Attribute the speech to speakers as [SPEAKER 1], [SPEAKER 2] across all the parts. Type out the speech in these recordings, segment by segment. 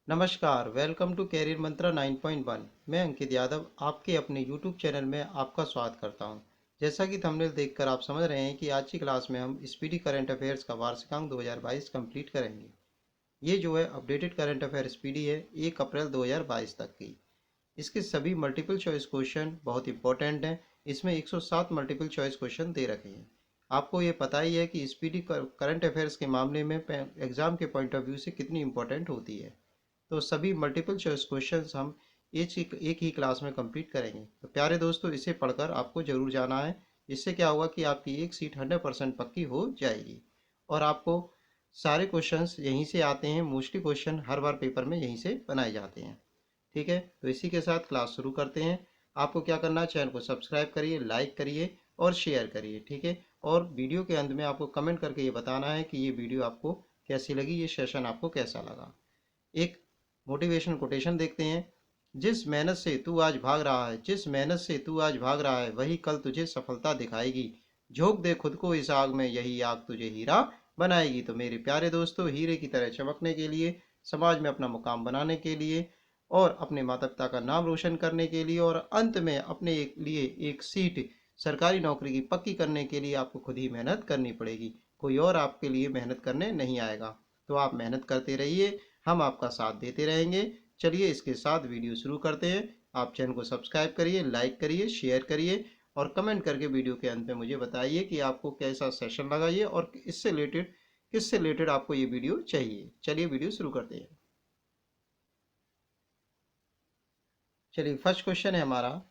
[SPEAKER 1] नमस्कार, welcome to career मंत्रा 9.1। मैं अंकित यादव आपके अपने यूट्यूब चैनल में आपका स्वागत करता हूं। जैसा कि थंबनेल देखकर आप समझ रहे हैं कि आज की क्लास में हम स्पीडी करंट अफेयर्स का वार्षिकांक 2022 कंप्लीट करेंगे। ये जो है अपडेटेड करंट अफेयर स्पीडी है 1 अप्रैल 2022 तक की। इसके सभी मल्टीपल चॉइस क्वेश्चन बहुत इंपॉर्टेंट हैं। इसमें 107 मल्टीपल चॉइस क्वेश्चन दे रखे हैं। आपको ये पता ही है कि स्पीडी करंट अफेयर्स के मामले में एग्जाम के पॉइंट ऑफ व्यू से कितनी इंपॉर्टेंट होती है। तो सभी मल्टीपल चॉइस क्वेश्चंस हम एक ही क्लास में कंप्लीट करेंगे। तो प्यारे दोस्तों, इसे पढ़कर आपको जरूर जाना है। इससे क्या होगा कि आपकी एक सीट 100% पक्की हो जाएगी और आपको सारे क्वेश्चंस यहीं से आते हैं। मोस्टली क्वेश्चन हर बार पेपर में यहीं से बनाए जाते हैं। ठीक है, तो इसी के साथ क्लास शुरू करते हैं। आपको क्या करना है, चैनल को सब्सक्राइब करिए, लाइक करिए और शेयर करिए। ठीक है, और वीडियो के अंत में आपको कमेंट करके ये बताना है कि ये वीडियो आपको कैसी लगी, ये सेशन आपको कैसा लगा। एक मोटिवेशन कोटेशन देखते हैं। जिस मेहनत से तू आज भाग रहा है, जिस मेहनत से तू आज भाग रहा है, वही कल तुझे सफलता दिखाएगी। झोंक दे खुद को इस आग में, यही आग तुझे हीरा बनाएगी। तो मेरे प्यारे दोस्तों, हीरे की तरह चमकने के लिए, समाज में अपना मुकाम बनाने के लिए और अपने माता पिता का नाम रोशन करने के लिए और अंत में अपने लिए एक सीट सरकारी नौकरी की पक्की करने के लिए आपको खुद ही मेहनत करनी पड़ेगी। कोई और आपके लिए मेहनत करने नहीं आएगा। तो आप मेहनत करते रहिए, हम आपका साथ देते रहेंगे। चलिए इसके साथ वीडियो शुरू करते हैं। आप चैनल को सब्सक्राइब करिए, लाइक करिए, शेयर करिए और कमेंट करके वीडियो के अंत में मुझे बताइए कि आपको कैसा सेशन लगा ये और किससे रिलेटेड आपको ये वीडियो चाहिए। चलिए वीडियो शुरू करते हैं। चलिए, फर्स्ट क्वेश्चन है हमारा,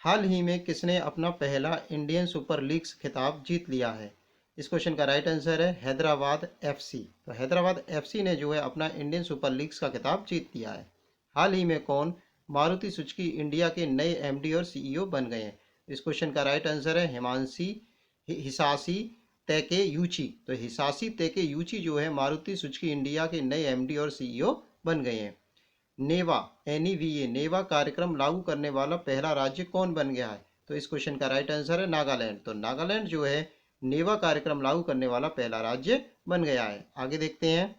[SPEAKER 1] हाल ही में किसने अपना पहला इंडियन सुपर लीग्स खिताब जीत लिया है। इस क्वेश्चन का राइट आंसर है हैदराबाद एफसी। तो हैदराबाद एफसी ने जो है अपना इंडियन सुपर लीग्स का खिताब जीत लिया है। हाल ही में कौन मारुति सुजुकी इंडिया के नए एमडी और सीईओ बन गए हैं। इस क्वेश्चन का राइट आंसर है हिसाशी तेके यूची। तो हिसाशी तेके यूची जो है मारुति सुजुकी इंडिया के नए एमडी और सीईओ बन गए हैं। नेवा NEVA नेवा कार्यक्रम लागू करने वाला पहला राज्य कौन बन गया है। तो इस क्वेश्चन का राइट आंसर है नागालैंड। तो नागालैंड जो है नेवा कार्यक्रम लागू करने वाला पहला राज्य बन गया है। आगे देखते हैं,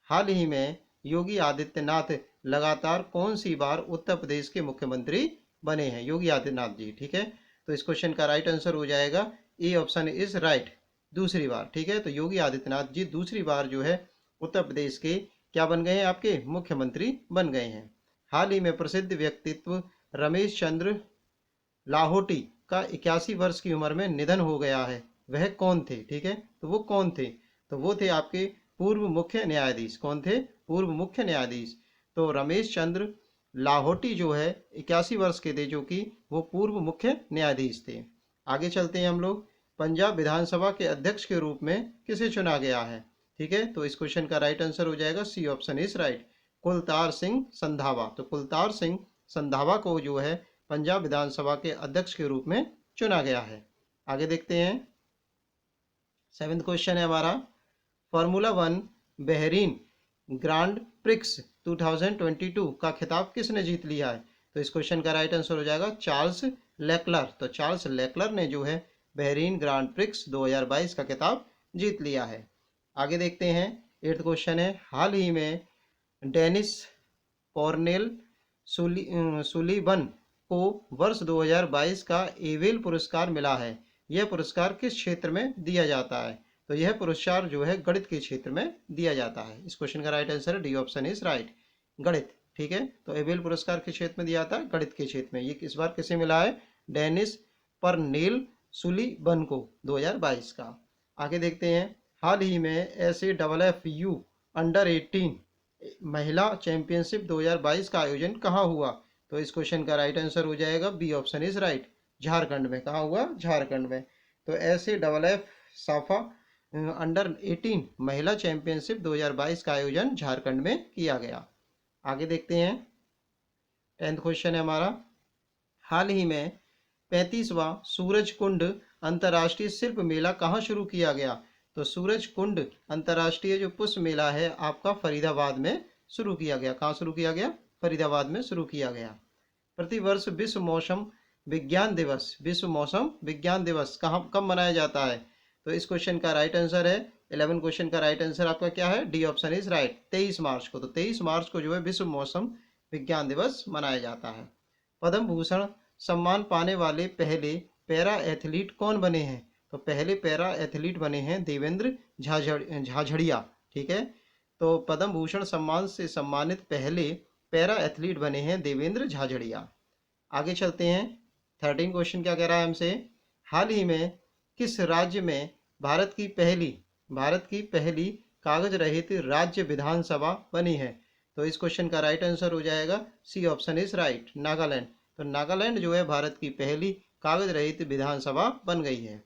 [SPEAKER 1] हाल ही में योगी आदित्यनाथ लगातार कौन सी बार उत्तर प्रदेश के मुख्यमंत्री बने हैं। योगी आदित्यनाथ जी, ठीक है। तो इस क्वेश्चन का राइट आंसर हो जाएगा ए ऑप्शन इज राइट, दूसरी बार। ठीक है, तो योगी आदित्यनाथ जी दूसरी बार जो है उत्तर प्रदेश के क्या बन गए हैं, आपके मुख्यमंत्री बन गए हैं। हाल ही में प्रसिद्ध व्यक्तित्व रमेश चंद्र लाहोटी का 81 वर्ष की उम्र में निधन हो गया है। वह कौन थे। ठीक है, तो वो कौन थे, तो वो थे आपके पूर्व मुख्य न्यायाधीश। कौन थे, पूर्व मुख्य न्यायाधीश। तो रमेश चंद्र लाहोटी जो है 81 वर्ष के थे, जो कि वो पूर्व मुख्य न्यायाधीश थे। आगे चलते हैं हम लोग, पंजाब विधानसभा के अध्यक्ष के रूप में किसे चुना गया है। ठीक है, तो इस क्वेश्चन का राइट आंसर हो जाएगा C option is right, Kultar Singh Sandhwan. तो कुलतार सिंह संधावा को जो है पंजाब विधानसभा के अध्यक्ष के रूप में चुना गया है। आगे देखते हैं, सेवेंथ क्वेश्चन है हमारा, formula one Bahrain grand prix 2022 का खिताब किसने जीत लिया है। तो इस क्वेश्चन का राइट आंसर हो जाएगा चार्ल्स लेक्लर। तो चार्ल्स लेक्लर ने जो है बहरीन ग्रांड प्रिक्स 2022 का खिताब जीत लिया है। आगे देखते हैं, एट्थ क्वेश्चन है, हाल ही में डेनिस कॉर्नेल सुलीवन को वर्ष 2022 का एवेल पुरस्कार मिला है। यह पुरस्कार किस क्षेत्र में दिया जाता है। तो यह पुरस्कार जो है गणित के क्षेत्र में दिया जाता है। इस क्वेश्चन का राइट आंसर है डी ऑप्शन इज राइट, गणित। ठीक है, तो एवेल पुरस्कार किस क्षेत्र में दिया जाता है, गणित के क्षेत्र में। ये इस बार किसे मिला है, डेनिस परनेल सुलीवन को 2022 का। आगे देखते हैं, हाल ही में SAFFU अंडर 18 महिला चैंपियनशिप 2022 का आयोजन कहाँ हुआ। तो इस क्वेश्चन का राइट आंसर हो जाएगा B option is right, Jharkhand में। कहाँ हुआ, झारखंड में। तो SAFF साफा अंडर 18 महिला चैंपियनशिप 2022 का आयोजन झारखंड में किया गया। आगे देखते हैं, 10th क्वेश्चन है हमारा, हाल ही में 35वां सूरज कुंड अंतर्राष्ट्रीय शिल्प मेला कहाँ शुरू किया गया। तो सूरज कुंड अंतर्राष्ट्रीय जो पुष्प मेला है आपका फरीदाबाद में शुरू किया गया। कहाँ शुरू किया गया, फरीदाबाद में शुरू किया गया। प्रतिवर्ष विश्व मौसम विज्ञान दिवस कहाँ कब मनाया जाता है। तो इस क्वेश्चन का राइट आंसर है 11 क्वेश्चन का राइट आंसर आपका क्या है? D option is right. 23 मार्च को, तो 23 मार्च को जो है विश्व मौसम विज्ञान दिवस मनाया जाता है। पद्म भूषण सम्मान पाने वाले पहले पैरा एथलीट कौन बने हैं? तो पहले पैरा एथलीट बने हैं देवेंद्र झाझड़िया। ठीक है, तो पद्म भूषण सम्मान से सम्मानित पहले पैरा एथलीट बने हैं देवेंद्र झाझड़िया। आगे चलते हैं। 13 क्वेश्चन क्या कह रहा है हमसे? हाल ही में किस राज्य में भारत की पहली कागज रहित राज्य विधानसभा बनी है? तो इस क्वेश्चन का राइट आंसर हो जाएगा C option is right, Nagaland. तो नागालैंड जो है भारत की पहली कागज रहित विधानसभा बन गई है।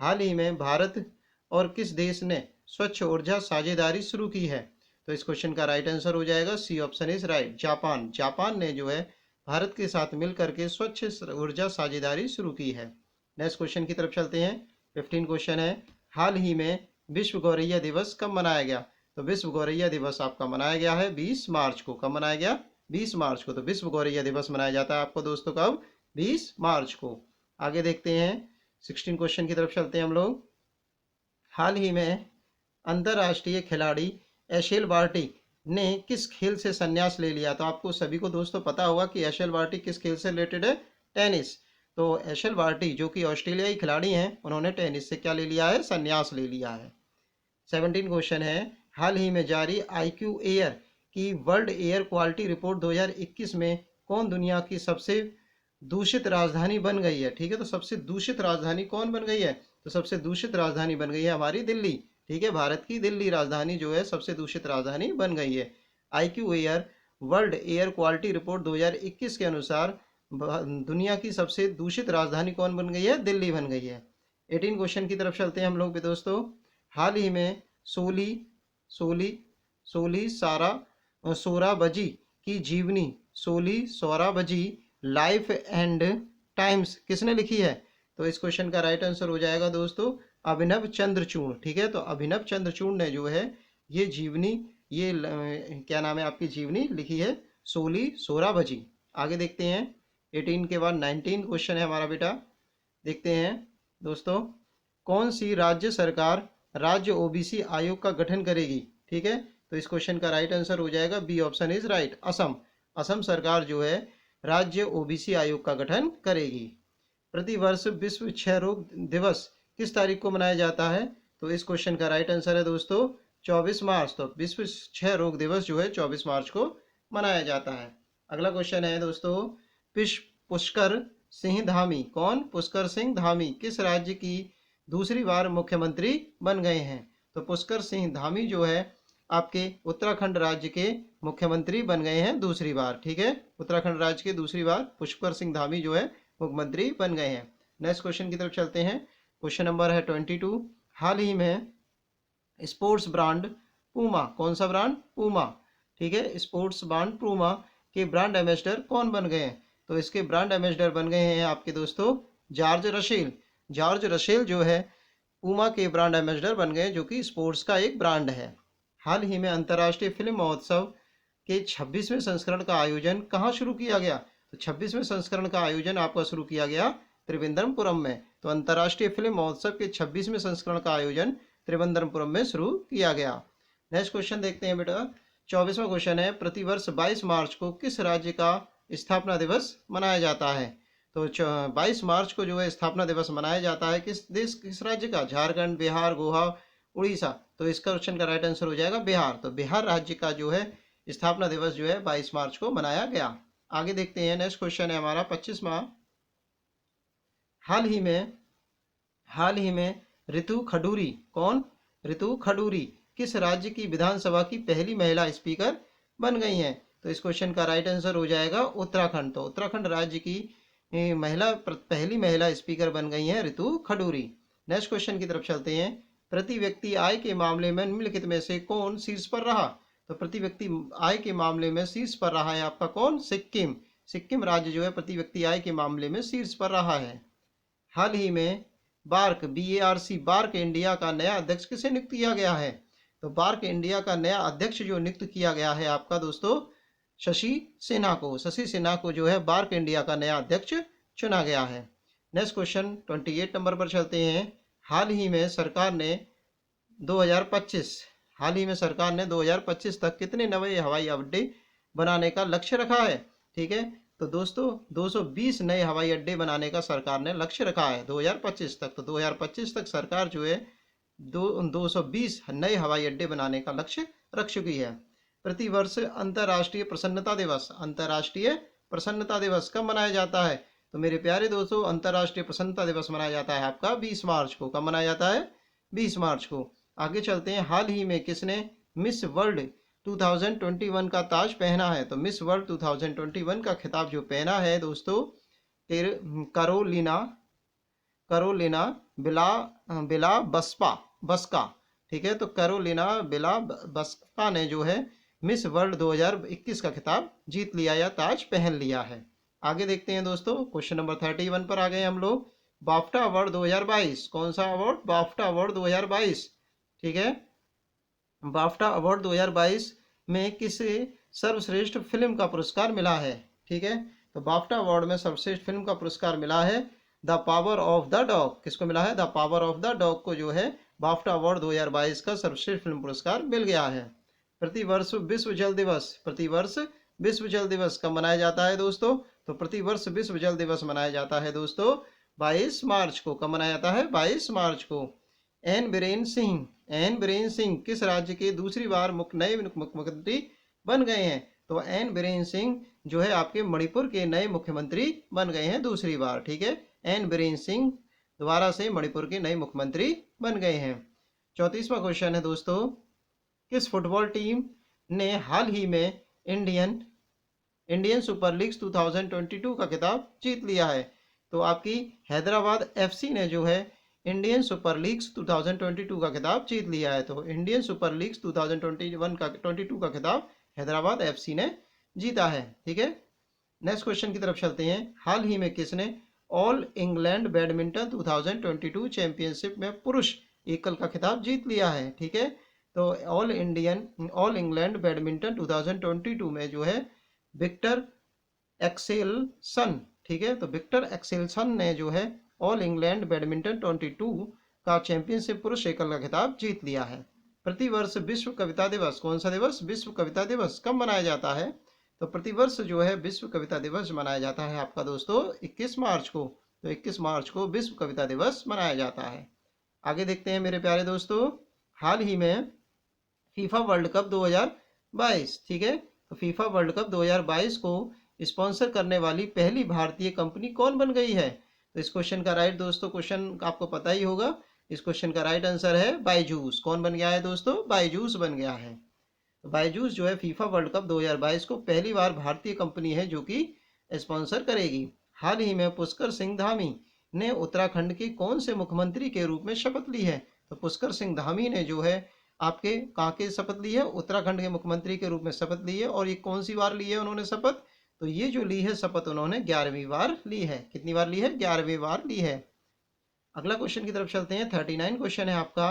[SPEAKER 1] हाल ही में भारत और किस देश ने स्वच्छ ऊर्जा साझेदारी शुरू की है? तो इस क्वेश्चन का राइट आंसर हो जाएगा C option is right, Japan. Japan ने जो है भारत के साथ मिलकर के स्वच्छ ऊर्जा साझेदारी शुरू की है। नेक्स्ट क्वेश्चन की तरफ चलते हैं। 15 क्वेश्चन है, हाल ही में विश्व गौरैया दिवस कब मनाया गया? तो विश्व गौरैया दिवस आपका मनाया गया है 20 मार्च को। कब मनाया गया? 20 मार्च को। तो विश्व गौरैया दिवस मनाया जाता है आपको दोस्तों कब? 20 मार्च को। आगे देखते हैं, 16 क्वेश्चन की तरफ चलते हैं हम लोग। हाल ही में अंतर्राष्ट्रीय खिलाड़ी एशेल बार्टी ने किस खेल से संन्यास ले लिया? तो आपको सभी को दोस्तों पता होगा कि एशेल बार्टी किस खेल से रिलेटेड है? टेनिस। तो एशेल बार्टी जो कि ऑस्ट्रेलियाई खिलाड़ी हैं, उन्होंने टेनिस से क्या ले लिया है? संन्यास ले लिया है। 17 क्वेश्चन है, हाल ही में जारी IQ एयर की वर्ल्ड एयर क्वालिटी रिपोर्ट 2021 में कौन दुनिया की सबसे दूषित राजधानी बन गई है? ठीक है, तो सबसे दूषित राजधानी कौन बन गई है? तो सबसे दूषित राजधानी बन गई है हमारी दिल्ली। ठीक है, भारत की दिल्ली राजधानी जो है सबसे दूषित राजधानी बन गई है। IQ air world air quality report 2021 के अनुसार दुनिया की सबसे दूषित राजधानी कौन बन गई है? दिल्ली बन गई है। 18 क्वेश्चन की तरफ चलते हैं हम लोग भी दोस्तों। हाल ही में सोली सोराबजी की जीवनी Soli Sorabjee life and times किसने लिखी है? तो इस क्वेश्चन का राइट आंसर हो जाएगा दोस्तों अभिनव चंद्रचूड़। ठीक है, तो अभिनव चंद्रचूड़ ने जो है ये जीवनी, ये क्या नाम है आपकी जीवनी लिखी है? सोली सोराबजी। आगे देखते हैं, 18 के बाद 19 क्वेश्चन है हमारा बेटा। देखते हैं दोस्तों, कौन सी राज्य सरकार राज्य OBC आयोग का गठन करेगी? ठीक है, तो इस क्वेश्चन का राइट आंसर हो जाएगा B option is right, Assam. Assam सरकार जो है राज्य OBC आयोग का गठन करेगी। प्रतिवर्ष विश्व क्षय रोग दिवस किस तारीख को मनाया जाता है? तो इस क्वेश्चन का राइट आंसर है दोस्तों 24 मार्च। तो विश्व क्षय रोग दिवस जो है 24 मार्च को मनाया जाता है। अगला क्वेश्चन है दोस्तों, पुष्कर सिंह धामी, कौन? पुष्कर सिंह धामी किस राज्य की दूसरी बार मुख्यमंत्री बन गए हैं? तो पुष्कर सिंह धामी जो है आपके उत्तराखंड राज्य के मुख्यमंत्री बन गए हैं दूसरी बार। ठीक है, उत्तराखंड राज्य के दूसरी बार पुष्कर सिंह धामी जो है मुख्यमंत्री बन गए हैं। नेक्स्ट क्वेश्चन की तरफ चलते हैं। क्वेश्चन नंबर है 22। हाल ही में स्पोर्ट्स ब्रांड पूमा, कौन सा ब्रांड? पूमा। ठीक है, स्पोर्ट्स ब्रांड पूमा के ब्रांड एम्बेसडर कौन बन गए हैं? तो इसके ब्रांड एम्बेसडर बन गए हैं आपके दोस्तों जॉर्ज रसेल। जॉर्ज रसेल जो है पूमा के ब्रांड एम्बेसडर बन गए, जो कि स्पोर्ट्स का एक ब्रांड है। हाल ही में अंतर्राष्ट्रीय फिल्म महोत्सव के 26वें संस्करण का आयोजन कहाँ शुरू किया गया? तो 26वें संस्करण का आयोजन आपका शुरू किया गया त्रिवेंद्रपुरम में। तो अंतर्राष्ट्रीय फिल्म महोत्सव के 26वें संस्करण का आयोजन त्रिवेंद्रपुरम में शुरू किया गया। नेक्स्ट क्वेश्चन देखते हैं बेटा। 24वां क्वेश्चन है, प्रतिवर्ष 22 मार्च को किस राज्य का स्थापना दिवस मनाया जाता है? तो 22 मार्च को जो है स्थापना दिवस मनाया जाता है किस राज्य का? झारखंड, बिहार, गोवा, उड़ीसा। तो इसका क्वेश्चन का राइट आंसर हो जाएगा बिहार। तो बिहार राज्य का जो है स्थापना दिवस जो है 22 मार्च को मनाया गया। आगे देखते हैं, नेक्स्ट क्वेश्चन है हमारा 25वां। हाल ही में रितु खडूरी, कौन? रितु खडूरी किस राज्य की विधानसभा की पहली महिला स्पीकर बन गई हैं? तो इस क्वेश्चन का राइट आंसर हो जाएगा उत्तराखंड। तो उत्तराखंड राज्य की पहली महिला स्पीकर बन गई हैं रितु खडूरी। नेक्स्ट क्वेश्चन की तरफ चलते हैं। प्रति व्यक्ति आय के मामले में निम्नलिखित में से कौन शीर्ष पर रहा? तो प्रति व्यक्ति आय के मामले में शीर्ष पर रहा है आपका कौन? सिक्किम। सिक्किम राज्य जो है प्रति व्यक्ति आय के मामले में शीर्ष पर रहा है। हाल ही में बार्क इंडिया का नया अध्यक्ष किसे नियुक्त किया गया है? तो बार्क इंडिया का नया अध्यक्ष जो नियुक्त किया गया है आपका दोस्तों शशि सिन्हा को। शशि सिन्हा को जो है बार्क इंडिया का नया अध्यक्ष चुना गया है। नेक्स्ट क्वेश्चन 28 नंबर पर चलते हैं। हाल ही में सरकार ने 2025, हाल ही में सरकार ने 2025 तक कितने नए हवाई अड्डे बनाने का लक्ष्य रखा है? ठीक है, तो दोस्तों 220 नए हवाई अड्डे बनाने का सरकार ने लक्ष्य रखा है 2025 तक। तो 2025 तक सरकार जो है 220 नए हवाई अड्डे बनाने का लक्ष्य रख चुकी है। प्रतिवर्ष अंतर्राष्ट्रीय प्रसन्नता दिवस, अंतर्राष्ट्रीय प्रसन्नता दिवस कब मनाया जाता है? तो मेरे प्यारे दोस्तों, अंतर्राष्ट्रीय प्रसन्नता दिवस मनाया जाता है आपका 20 मार्च को। कब मनाया जाता है? 20 मार्च को। आगे चलते हैं, हाल ही में किसने मिस वर्ल्ड 2021 का ताज पहना है? तो मिस वर्ल्ड 2021 का खिताब जो पहना है दोस्तों, करोलिना करोलिना बिला बिला बस्का। ठीक है, तो करोलिना बिला बस्का ने जो है मिस वर्ल्ड 2021 का खिताब जीत लिया या ताज पहन लिया है। आगे देखते हैं दोस्तों, क्वेश्चन नंबर 31 पर आ गए हम लोग। बाफ्टा अवार्ड 2022, कौन सा अवार्ड? BAFTA award 2022। ठीक है, बाफ्टा अवार्ड 2022 में किस सर्वश्रेष्ठ फिल्म का पुरस्कार मिला है? ठीक है, तो बाफ्टा अवार्ड में सर्वश्रेष्ठ फिल्म का पुरस्कार मिला है the power of the dog. किसको मिला है? The power of the dog को जो है बाफ्टा अवार्ड 2022 का सर्वश्रेष्ठ फिल्म पुरस्कार मिल गया है। प्रतिवर्ष विश्व जल दिवस, प्रतिवर्ष विश्व जल दिवस कब मनाया जाता है दोस्तों? तो प्रतिवर्ष विश्व जल दिवस मनाया जाता है दोस्तों 22 मार्च को। कब मनाया जाता है? 22 मार्च को। एन बीरेन सिंह किस राज्य के दूसरी बार नए मुख्यमंत्री बन गए हैं? तो एन बीरेन सिंह जो है आपके मणिपुर के नए मुख्यमंत्री बन गए हैं दूसरी बार। ठीक है, एन बीरेन सिंह दोबारा से मणिपुर के नए मुख्यमंत्री बन गए हैं। 34वां क्वेश्चन है दोस्तों, किस फुटबॉल टीम ने हाल ही में इंडियन सुपर लीग 2022 का खिताब जीत लिया है? तो आपकी हैदराबाद एफसी ने जो है इंडियन सुपर लीग्स 2022 का खिताब जीत लिया है। तो इंडियन सुपर लीग्स 2022 का खिताब हैदराबाद एफसी ने जीता है। ठीक है, नेक्स्ट क्वेश्चन की तरफ चलते हैं। हाल ही में किसने ऑल इंग्लैंड बैडमिंटन 2022 चैंपियनशिप में पुरुष एकल का खिताब जीत लिया है? ठीक है, तो ऑल इंग्लैंड बैडमिंटन 2022 में जो है विक्टर एक्सेलसन, ठीक है, तो विक्टर एक्सेलसन ने जो है ऑल इंग्लैंड बैडमिंटन 22 का चैंपियनशिप पुरुष एकल का खिताब जीत लिया है। प्रतिवर्ष विश्व कविता दिवस, कौन सा दिवस? विश्व कविता दिवस कब मनाया जाता है? तो प्रतिवर्ष जो है विश्व कविता दिवस मनाया जाता है आपका दोस्तों 21 मार्च को। तो 21 मार्च को विश्व कविता दिवस मनाया जाता है। आगे देखते हैं मेरे प्यारे दोस्तों, हाल ही में फीफा वर्ल्ड कप 2022, ठीक है, तो फीफा वर्ल्ड कप 2022 को स्पॉन्सर करने वाली पहली भारतीय कंपनी कौन बन गई है? तो इस क्वेश्चन का राइट दोस्तों, क्वेश्चन आपको पता ही होगा, इस क्वेश्चन का राइट आंसर है बायजूस। कौन बन गया है दोस्तों? बायजूस बन गया है। तो बायजूस जो है फीफा वर्ल्ड कप 2022 को पहली बार भारतीय कंपनी है जो कि स्पॉन्सर करेगी। हाल ही में पुष्कर सिंह धामी ने उत्तराखंड के कौन से मुख्यमंत्री के रूप में शपथ ली है? तो पुष्कर सिंह धामी ने जो है आपके कहाँ के शपथ ली है? उत्तराखंड के मुख्यमंत्री के रूप में शपथ ली है। और ये कौन सी बार ली है उन्होंने शपथ? तो ये जो ली है शपथ उन्होंने 11वीं बार ली है। कितनी बार ली है? 11वीं बार ली है। अगला क्वेश्चन की तरफ चलते हैं। 39 क्वेश्चन है आपका,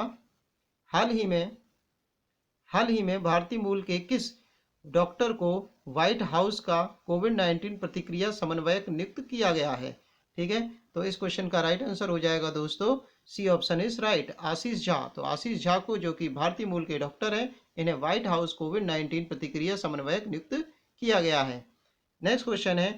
[SPEAKER 1] हाल ही में भारतीय मूल के किस डॉक्टर को व्हाइट हाउस का कोविड-19 प्रतिक्रिया समन्वयक नियुक्त किया गया है? ठीक है, तो इस क्वेश्चन का राइट आंसर हो जाएगा दोस्तों सी ऑप्शन इज राइट, आशीष झा। तो आशीष झा को, जो कि भारतीय मूल के डॉक्टर हैं, इन्हें व्हाइट हाउस कोविड-19 प्रतिक्रिया समन्वयक नियुक्त किया गया है। नेक्स्ट क्वेश्चन है,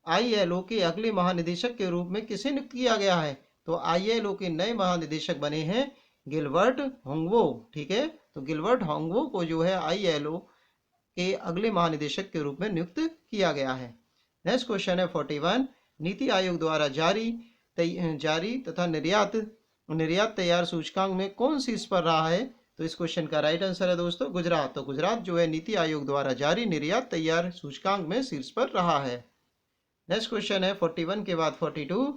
[SPEAKER 1] आईएलओ के अगले महानिदेशक के रूप में किसे नियुक्त किया गया है? तो आईएलओ के नए महानिदेशक बने हैं गिलबर्ट होंगवो। ठीक है, तो गिलबर्ट होंगवो को जो है आईएलओ के अगले महानिदेशक के रूप में नियुक्त किया गया है। नेक्स्ट क्वेश्चन है 41, नीति आयोग द्वारा जारी तथा निर्यात तैयार सूचकांक में कौन शीर्ष पर रहा है? तो इस क्वेश्चन का राइट आंसर है दोस्तों गुजरात। तो गुजरात जो है नीति आयोग द्वारा जारी निर्यात तैयार सूचकांक में शीर्ष पर रहा है। नेक्स्ट क्वेश्चन है 41 के बाद 42,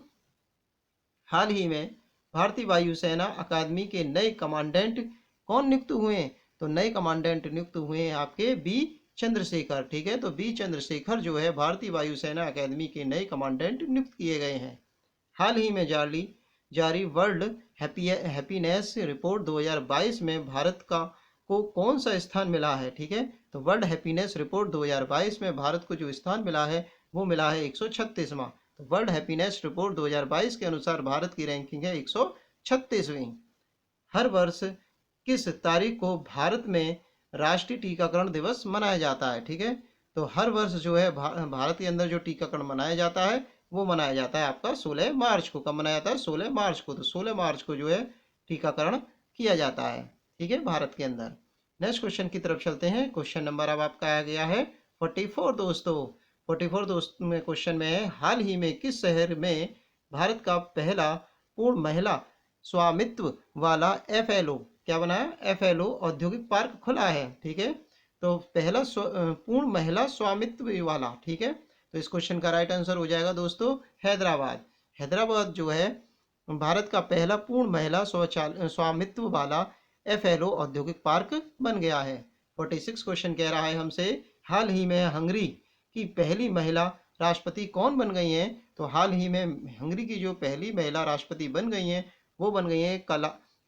[SPEAKER 1] हाल ही में भारतीय वायुसेना अकादमी के नए कमांडेंट कौन नियुक्त हुए? तो नए कमांडेंट नियुक्त हुए हैं आपके बी चंद्रशेखर। ठीक है, तो बी चंद्रशेखर जो है भारतीय वायुसेना अकादमी के नए कमांडेंट नियुक्त किए गए हैं। हाल ही में जारी वर्ल्ड हैप्पीनेस रिपोर्ट 2022 में भारत को कौन सा स्थान मिला है? ठीक है, तो वर्ल्ड हैप्पीनेस रिपोर्ट 2022 में भारत को जो स्थान मिला है वो मिला है 136वां। तो वर्ल्ड हैप्पीनेस रिपोर्ट 2022 के अनुसार भारत की रैंकिंग है 136वीं। हर वर्ष किस तारीख को भारत में राष्ट्रीय टीकाकरण दिवस मनाया जाता है? ठीक है, तो हर वर्ष जो है भारत के अंदर जो टीकाकरण मनाया जाता है वो मनाया जाता है आपका 16 मार्च को। कब मनाया जाता है? 16 मार्च को। तो 16 मार्च को जो है टीकाकरण किया जाता है, ठीक है, भारत के अंदर। नेक्स्ट क्वेश्चन की तरफ चलते हैं। क्वेश्चन नंबर अब आपका आ गया है 44 दोस्तों। 44 दोस्त में क्वेश्चन में है, हाल ही में किस शहर में भारत का पहला पूर्ण महिला स्वामित्व वाला FLO क्या बनाया? FLO औद्योगिक पार्क खुला है, ठीक है। तो पहला पूर्ण महिला स्वामित्व वाला, ठीक है। तो इस क्वेश्चन का राइट आंसर हो जाएगा दोस्तों हैदराबाद। हैदराबाद जो है भारत का पहला पूर्ण महिला स्वामित्व वाला FLO औद्योगिक पार्क बन गया है। 46 क्वेश्चन कह रहा है हमसे, हाल ही में हंगरी की पहली महिला राष्ट्रपति कौन बन गई हैं? तो हाल ही में हंगरी की जो पहली महिला राष्ट्रपति बन गई हैं वो बन गई हैं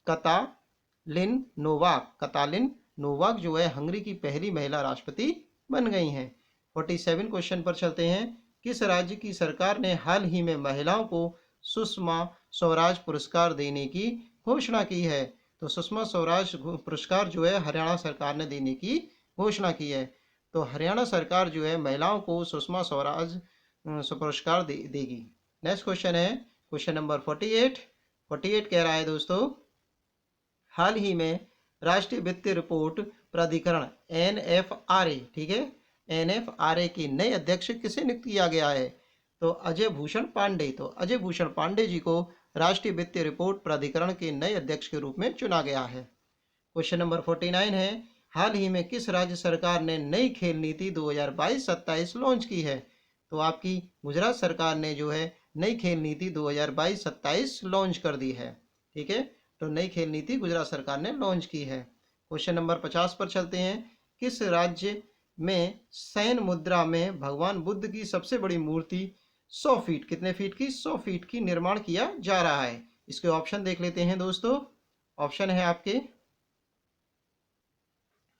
[SPEAKER 1] कतालिन नोवाक। कतालिन नोवाक जो है हंगरी की पहली महिला राष्ट्रपति बन गई हैं। 47 क्वेश्चन पर चलते हैं। किस राज्य की सरकार ने हाल ही में महिलाओं को सुषमा स्वराज पुरस्कार देने की घोषणा की है? तो सुषमा स्वराज पुरस्कार जो है हरियाणा सरकार ने देने की घोषणा की है। तो हरियाणा सरकार जो है महिलाओं को सुषमा स्वराज पुरस्कार देगी। नेक्स्ट क्वेश्चन है क्वेश्चन नंबर 48। 48 कह रहा है दोस्तों, हाल ही में राष्ट्रीय वित्तीय रिपोर्ट प्राधिकरण NFRA, ठीक है, NFRA के नए अध्यक्ष किसे नियुक्त किया गया है? तो अजय भूषण पांडे। तो अजय भूषण पांडे जी को राष्ट्रीय वित्तीय रिपोर्ट प्राधिकरण के नए अध्यक्ष के रूप में चुना गया है। क्वेश्चन नंबर 49 है, हाल ही में किस राज्य सरकार ने नई खेल नीति 2022-27 लॉन्च की है? तो आपकी गुजरात सरकार ने जो है नई खेल नीति 2022-27 लॉन्च कर दी है, ठीक है। तो नई खेल नीति गुजरात सरकार ने लॉन्च की है। क्वेश्चन नंबर 50 पर चलते हैं। किस राज्य में सैन मुद्रा में भगवान बुद्ध की सबसे बड़ी मूर्ति 100 फीट, कितने फीट की? 100 फीट की निर्माण किया जा रहा है? इसके ऑप्शन देख लेते हैं दोस्तों। ऑप्शन है आपके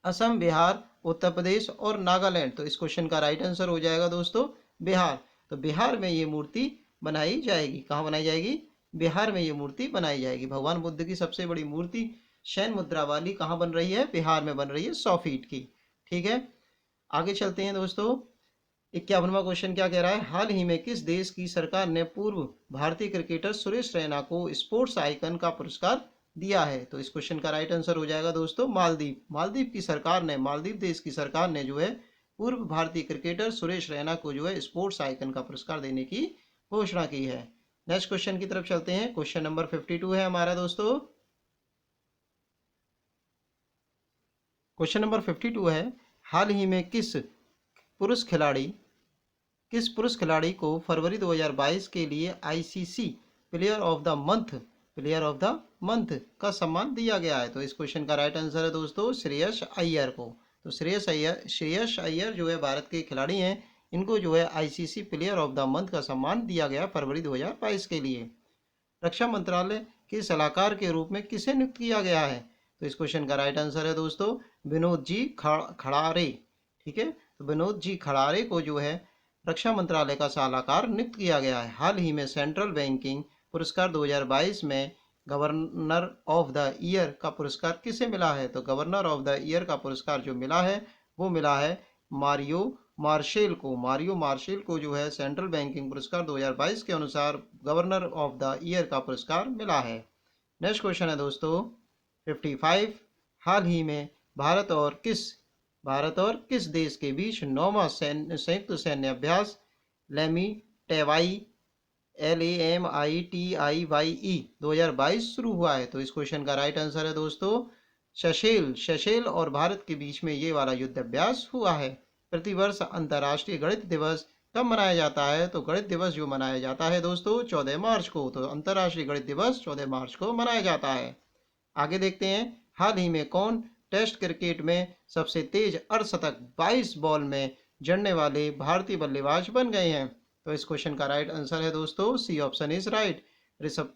[SPEAKER 1] असम, बिहार, उत्तर प्रदेश और नागालैंड। तो इस क्वेश्चन का राइट आंसर हो जाएगा दोस्तों बिहार। तो बिहार में ये मूर्ति बनाई जाएगी। कहाँ बनाई जाएगी? बिहार में ये मूर्ति बनाई जाएगी। भगवान बुद्ध की सबसे बड़ी मूर्ति शैन मुद्रा वाली कहाँ बन रही है? बिहार में बन रही है 100 फीट की, ठीक है। आगे चलते हैं दोस्तों। 51वां क्वेश्चन क्या कह रहा है, हाल ही में किस देश की सरकार ने पूर्व भारतीय क्रिकेटर सुरेश रैना को स्पोर्ट्स आइकन का पुरस्कार दिया है? तो इस क्वेश्चन का राइट आंसर हो जाएगा दोस्तों मालदीव। मालदीव की सरकार ने, मालदीव देश की सरकार ने जो है पूर्व भारतीय क्रिकेटर सुरेश रैना को जो है स्पोर्ट्स आइकन का पुरस्कार देने की घोषणा की है। नेक्स्ट क्वेश्चन की तरफ चलते हैं। क्वेश्चन नंबर 52 है हमारा दोस्तों। क्वेश्चन नंबर 52 है, हाल ही में किस पुरुष खिलाड़ी को फरवरी 2022 के लिए ICC player of the month का सम्मान दिया गया है? तो इस क्वेश्चन का राइट आंसर है दोस्तों श्रेयस अय्यर को। तो श्रेयस अय्यर जो है भारत के खिलाड़ी हैं, इनको जो है ICC player of the month का सम्मान दिया गया फरवरी 2022 के लिए। रक्षा मंत्रालय के सलाहकार के रूप में किसे नियुक्त किया गया है? तो इस क्वेश्चन का राइट आंसर है दोस्तों विनोद जी खड़ारे, ठीक है। तो विनोद जी खड़ारे को जो है रक्षा मंत्रालय का सलाहकार नियुक्त किया गया है। हाल ही में सेंट्रल बैंकिंग पुरस्कार 2022 में गवर्नर ऑफ द ईयर का पुरस्कार किसे मिला है? तो गवर्नर ऑफ द ईयर का पुरस्कार जो मिला है वो मिला है मारियो मार्शेल को जो है सेंट्रल बैंकिंग पुरस्कार 2022 के अनुसार गवर्नर ऑफ द ईयर का पुरस्कार मिला है। नेक्स्ट क्वेश्चन है दोस्तों 55, हाल ही में भारत और किस देश के बीच 9वां संयुक्त सैन्य अभ्यास LAMITIVAE 2022 शुरू हुआ है? तो इस क्वेश्चन का राइट आंसर है दोस्तों सेशेल और भारत के बीच में ये वाला युद्ध अभ्यास हुआ है। प्रतिवर्ष अंतर्राष्ट्रीय गणित दिवस कब मनाया जाता है? तो गणित दिवस जो मनाया जाता है दोस्तों 14 मार्च को। तो अंतर्राष्ट्रीय गणित दिवस 14 मार्च को मनाया जाता है। आगे देखते हैं, हाल ही में कौन टेस्ट क्रिकेट में सबसे तेज अर्धशतक 22 बॉल में जड़ने वाले भारतीय बल्लेबाज बन गए हैं? तो इस क्वेश्चन का राइट आंसर है दोस्तों C option is right, Rishabh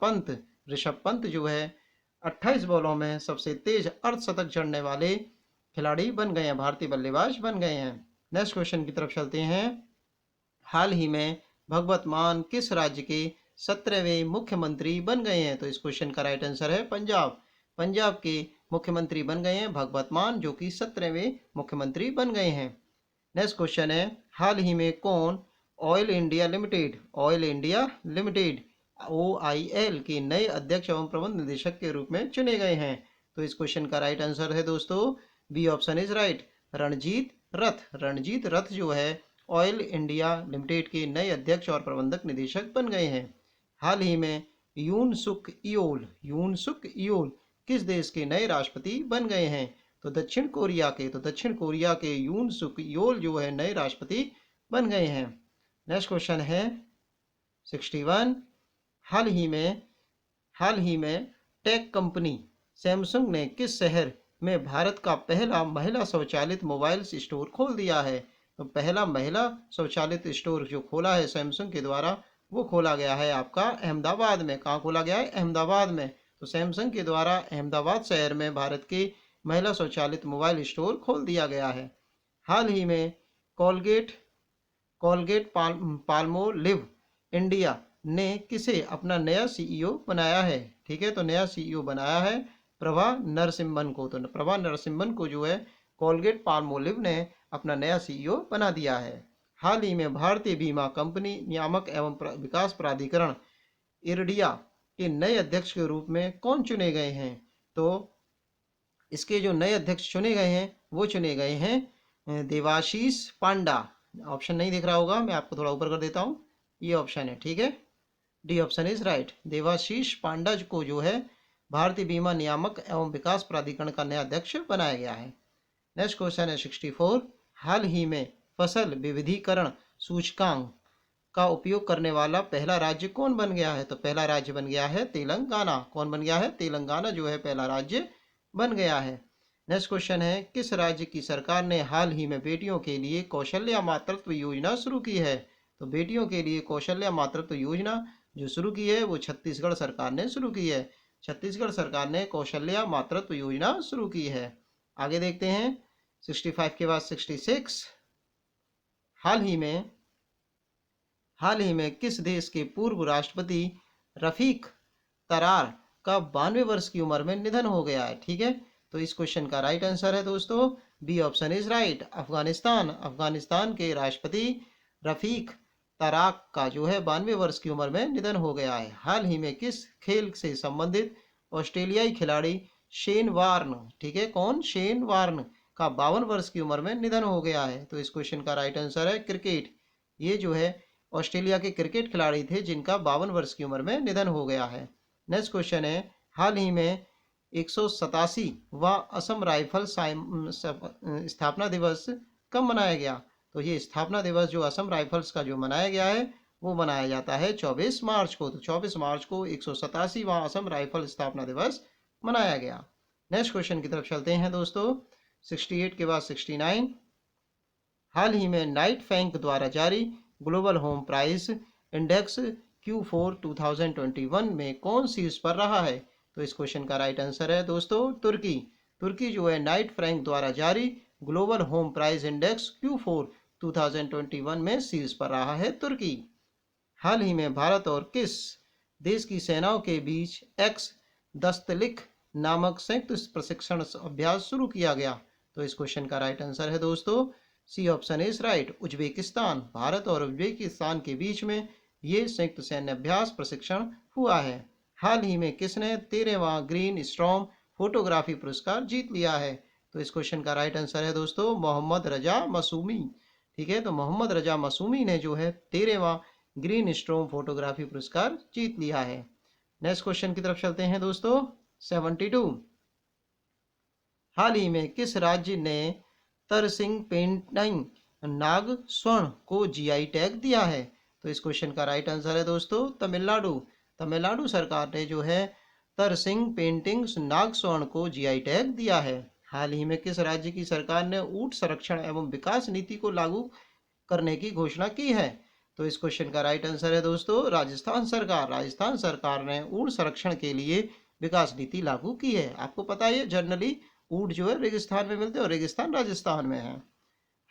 [SPEAKER 1] Pant जो है 28 बॉलों में सबसे तेज अर्धशतक जड़ने वाले खिलाड़ी बन गए हैं, भारतीय बल्लेबाज बन गए हैं। नेक्स्ट क्वेश्चन की तरफ चलते हैं। हाल ही में भगवत मान किस राज्य के 17वें मुख्यमंत्री बन गए हैं? तो इस क्वेश्चन का राइट आंसर है पंजाब। पंजाब के मुख्यमंत्री बन गए हैं भगवत मान, जो कि 17वें मुख्यमंत्री बन गए हैं। नेक्स्ट क्वेश्चन है, हाल ही में कौन ऑयल इंडिया लिमिटेड OIL के नए अध्यक्ष एवं प्रबंध निदेशक के रूप में चुने गए हैं? तो इस क्वेश्चन का राइट आंसर है दोस्तों B option is right, Ranjit Rath. Ranjit रथ जो है ऑयल इंडिया लिमिटेड के नए अध्यक्ष और प्रबंधक निदेशक बन गए हैं। हाल ही में यून सुक यूल किस देश के नए राष्ट्रपति बन गए हैं? तो दक्षिण कोरिया के यून सुक योल जो है नए राष्ट्रपति बन गए हैं। नेक्स्ट क्वेश्चन है 61, हाल ही में टेक कंपनी सैमसंग ने किस शहर में भारत का पहला महिला स्वचालित मोबाइल स्टोर खोल दिया है? तो पहला महिला स्वचालित स्टोर जो खोला है सैमसंग के द्वारा, वो खोला गया है आपका अहमदाबाद में। कहाँ खोला गया है? अहमदाबाद में। तो सैमसंग के द्वारा अहमदाबाद शहर में भारत के महिला स्वचालित मोबाइल स्टोर खोल दिया गया है। हाल ही में कोलगेट पाल्मोलिव इंडिया ने किसे अपना नया CEO बनाया है? ठीक है, तो नया CEO बनाया है प्रभा नरसिम्हन को। तो प्रभा नरसिम्हन को जो है कोलगेट पाल्मोलिव ने अपना नया CEO बना दिया है। हाल ही में भारतीय बीमा कंपनी नियामक एवं विकास प्राधिकरण IRDA के नए अध्यक्ष के रूप में कौन चुने गए हैं? तो इसके जो नए अध्यक्ष चुने गए हैं वो चुने गए हैं देवाशीष पांडा। ऑप्शन नहीं दिख रहा होगा, मैं आपको थोड़ा ऊपर कर देता हूँ, ये ऑप्शन है। ठीक है, D option is right. Debashish Panda को जो है भारतीय बीमा नियामक एवं विकास प्राधिकरण का नया अध्यक्ष बनाया गया है। नेक्स्ट क्वेश्चन है 64, हाल ही में फसल विविधीकरण सूचकांक का उपयोग करने वाला पहला राज्य कौन बन गया है? तो पहला राज्य बन गया है तेलंगाना। कौन बन गया है? तेलंगाना जो है पहला राज्य बन गया है। नेक्स्ट क्वेश्चन है, किस राज्य की सरकार ने हाल ही में बेटियों के लिए कौशल्या मातृत्व योजना शुरू की है? तो बेटियों के लिए कौशल्या मातृत्व योजना जो शुरू की है वो छत्तीसगढ़ सरकार ने शुरू की है। छत्तीसगढ़ सरकार ने कौशल्या मातृत्व योजना शुरू की है। आगे देखते हैं 65 के बाद 66, हाल ही में किस देश के पूर्व राष्ट्रपति रफीक तरार का 92 वर्ष की उम्र में निधन हो गया है? ठीक है, तो इस क्वेश्चन का राइट आंसर है दोस्तों B option is right, Afghanistan के राष्ट्रपति रफीक तराक का जो है 92 वर्ष की उम्र में निधन हो गया है। हाल ही में किस खेल से संबंधित ऑस्ट्रेलियाई खिलाड़ी शेन वार्न, ठीक है, कौन? शेन वार्न का 52 वर्ष की उम्र में निधन हो गया है? तो इस क्वेश्चन का राइट आंसर है क्रिकेट। ये जो है ऑस्ट्रेलिया के क्रिकेट खिलाड़ी थे जिनका 52 वर्ष की उम्र में निधन हो गया है। नेक्स्ट क्वेश्चन है, हाल ही में 187वां असम राइफल स्थापना दिवस कब मनाया गया? तो ये स्थापना दिवस जो असम राइफल्स का जो मनाया गया है वो मनाया जाता है 24 मार्च को। तो 24 मार्च को 187वां असम राइफल स्थापना दिवस मनाया गया। नेक्स्ट क्वेश्चन की तरफ चलते हैं दोस्तों 68 के बाद 69, हाल ही में नाइट बैंक द्वारा जारी global home price index Q4 2021 में कौन शीर्ष पर रहा है? तो इस क्वेश्चन का राइट आंसर है दोस्तों तुर्की जो है नाइट फ्रैंक द्वारा जारी global home price index Q4 2021 में शीर्ष पर रहा है तुर्की। हाल ही में भारत और किस देश की सेनाओं के बीच एक्स दस्तलिख नामक संयुक्त प्रशिक्षण अभ्यास शुरू किया गया? तो इस क्वेश्चन का राइट आंसर है दोस्तों C option is right, Uzbekistan. Bharat और उज्बेकिस्तान के बीच में ये संयुक्त सैन्य अभ्यास प्रशिक्षण हुआ है। हाल ही में किसने 13वां ग्रीन स्टॉर्म फोटोग्राफी पुरस्कार जीत लिया है? तो इस क्वेश्चन का राइट आंसर है दोस्तों मोहम्मद रजा मसूमी। ठीक है, तो मोहम्मद रजा मसूमी ने जो है 13वां ग्रीन स्टॉर्म फोटोग्राफी पुरस्कार जीत लिया है। नेक्स्ट क्वेश्चन की तरफ चलते हैं दोस्तों 72, हाल ही में किस राज्य ने तरसिंग पेंटिंग नाग स्वर्ण को GI टैग दिया है? तो इस क्वेश्चन का राइट आंसर है दोस्तों तमिलनाडु सरकार ने जो है तरसिंग पेंटिंग्स नाग स्वर्ण को GI टैग दिया है। हाल ही में किस राज्य की सरकार ने ऊंट संरक्षण एवं विकास नीति को लागू करने की घोषणा की है? तो इस क्वेश्चन का राइट आंसर है दोस्तों राजस्थान सरकार ने ऊंट संरक्षण के लिए विकास नीति लागू की है। आपको पता है जनरली ऊंट जो है रेगिस्तान में मिलते हैं और रेगिस्तान राजस्थान में है।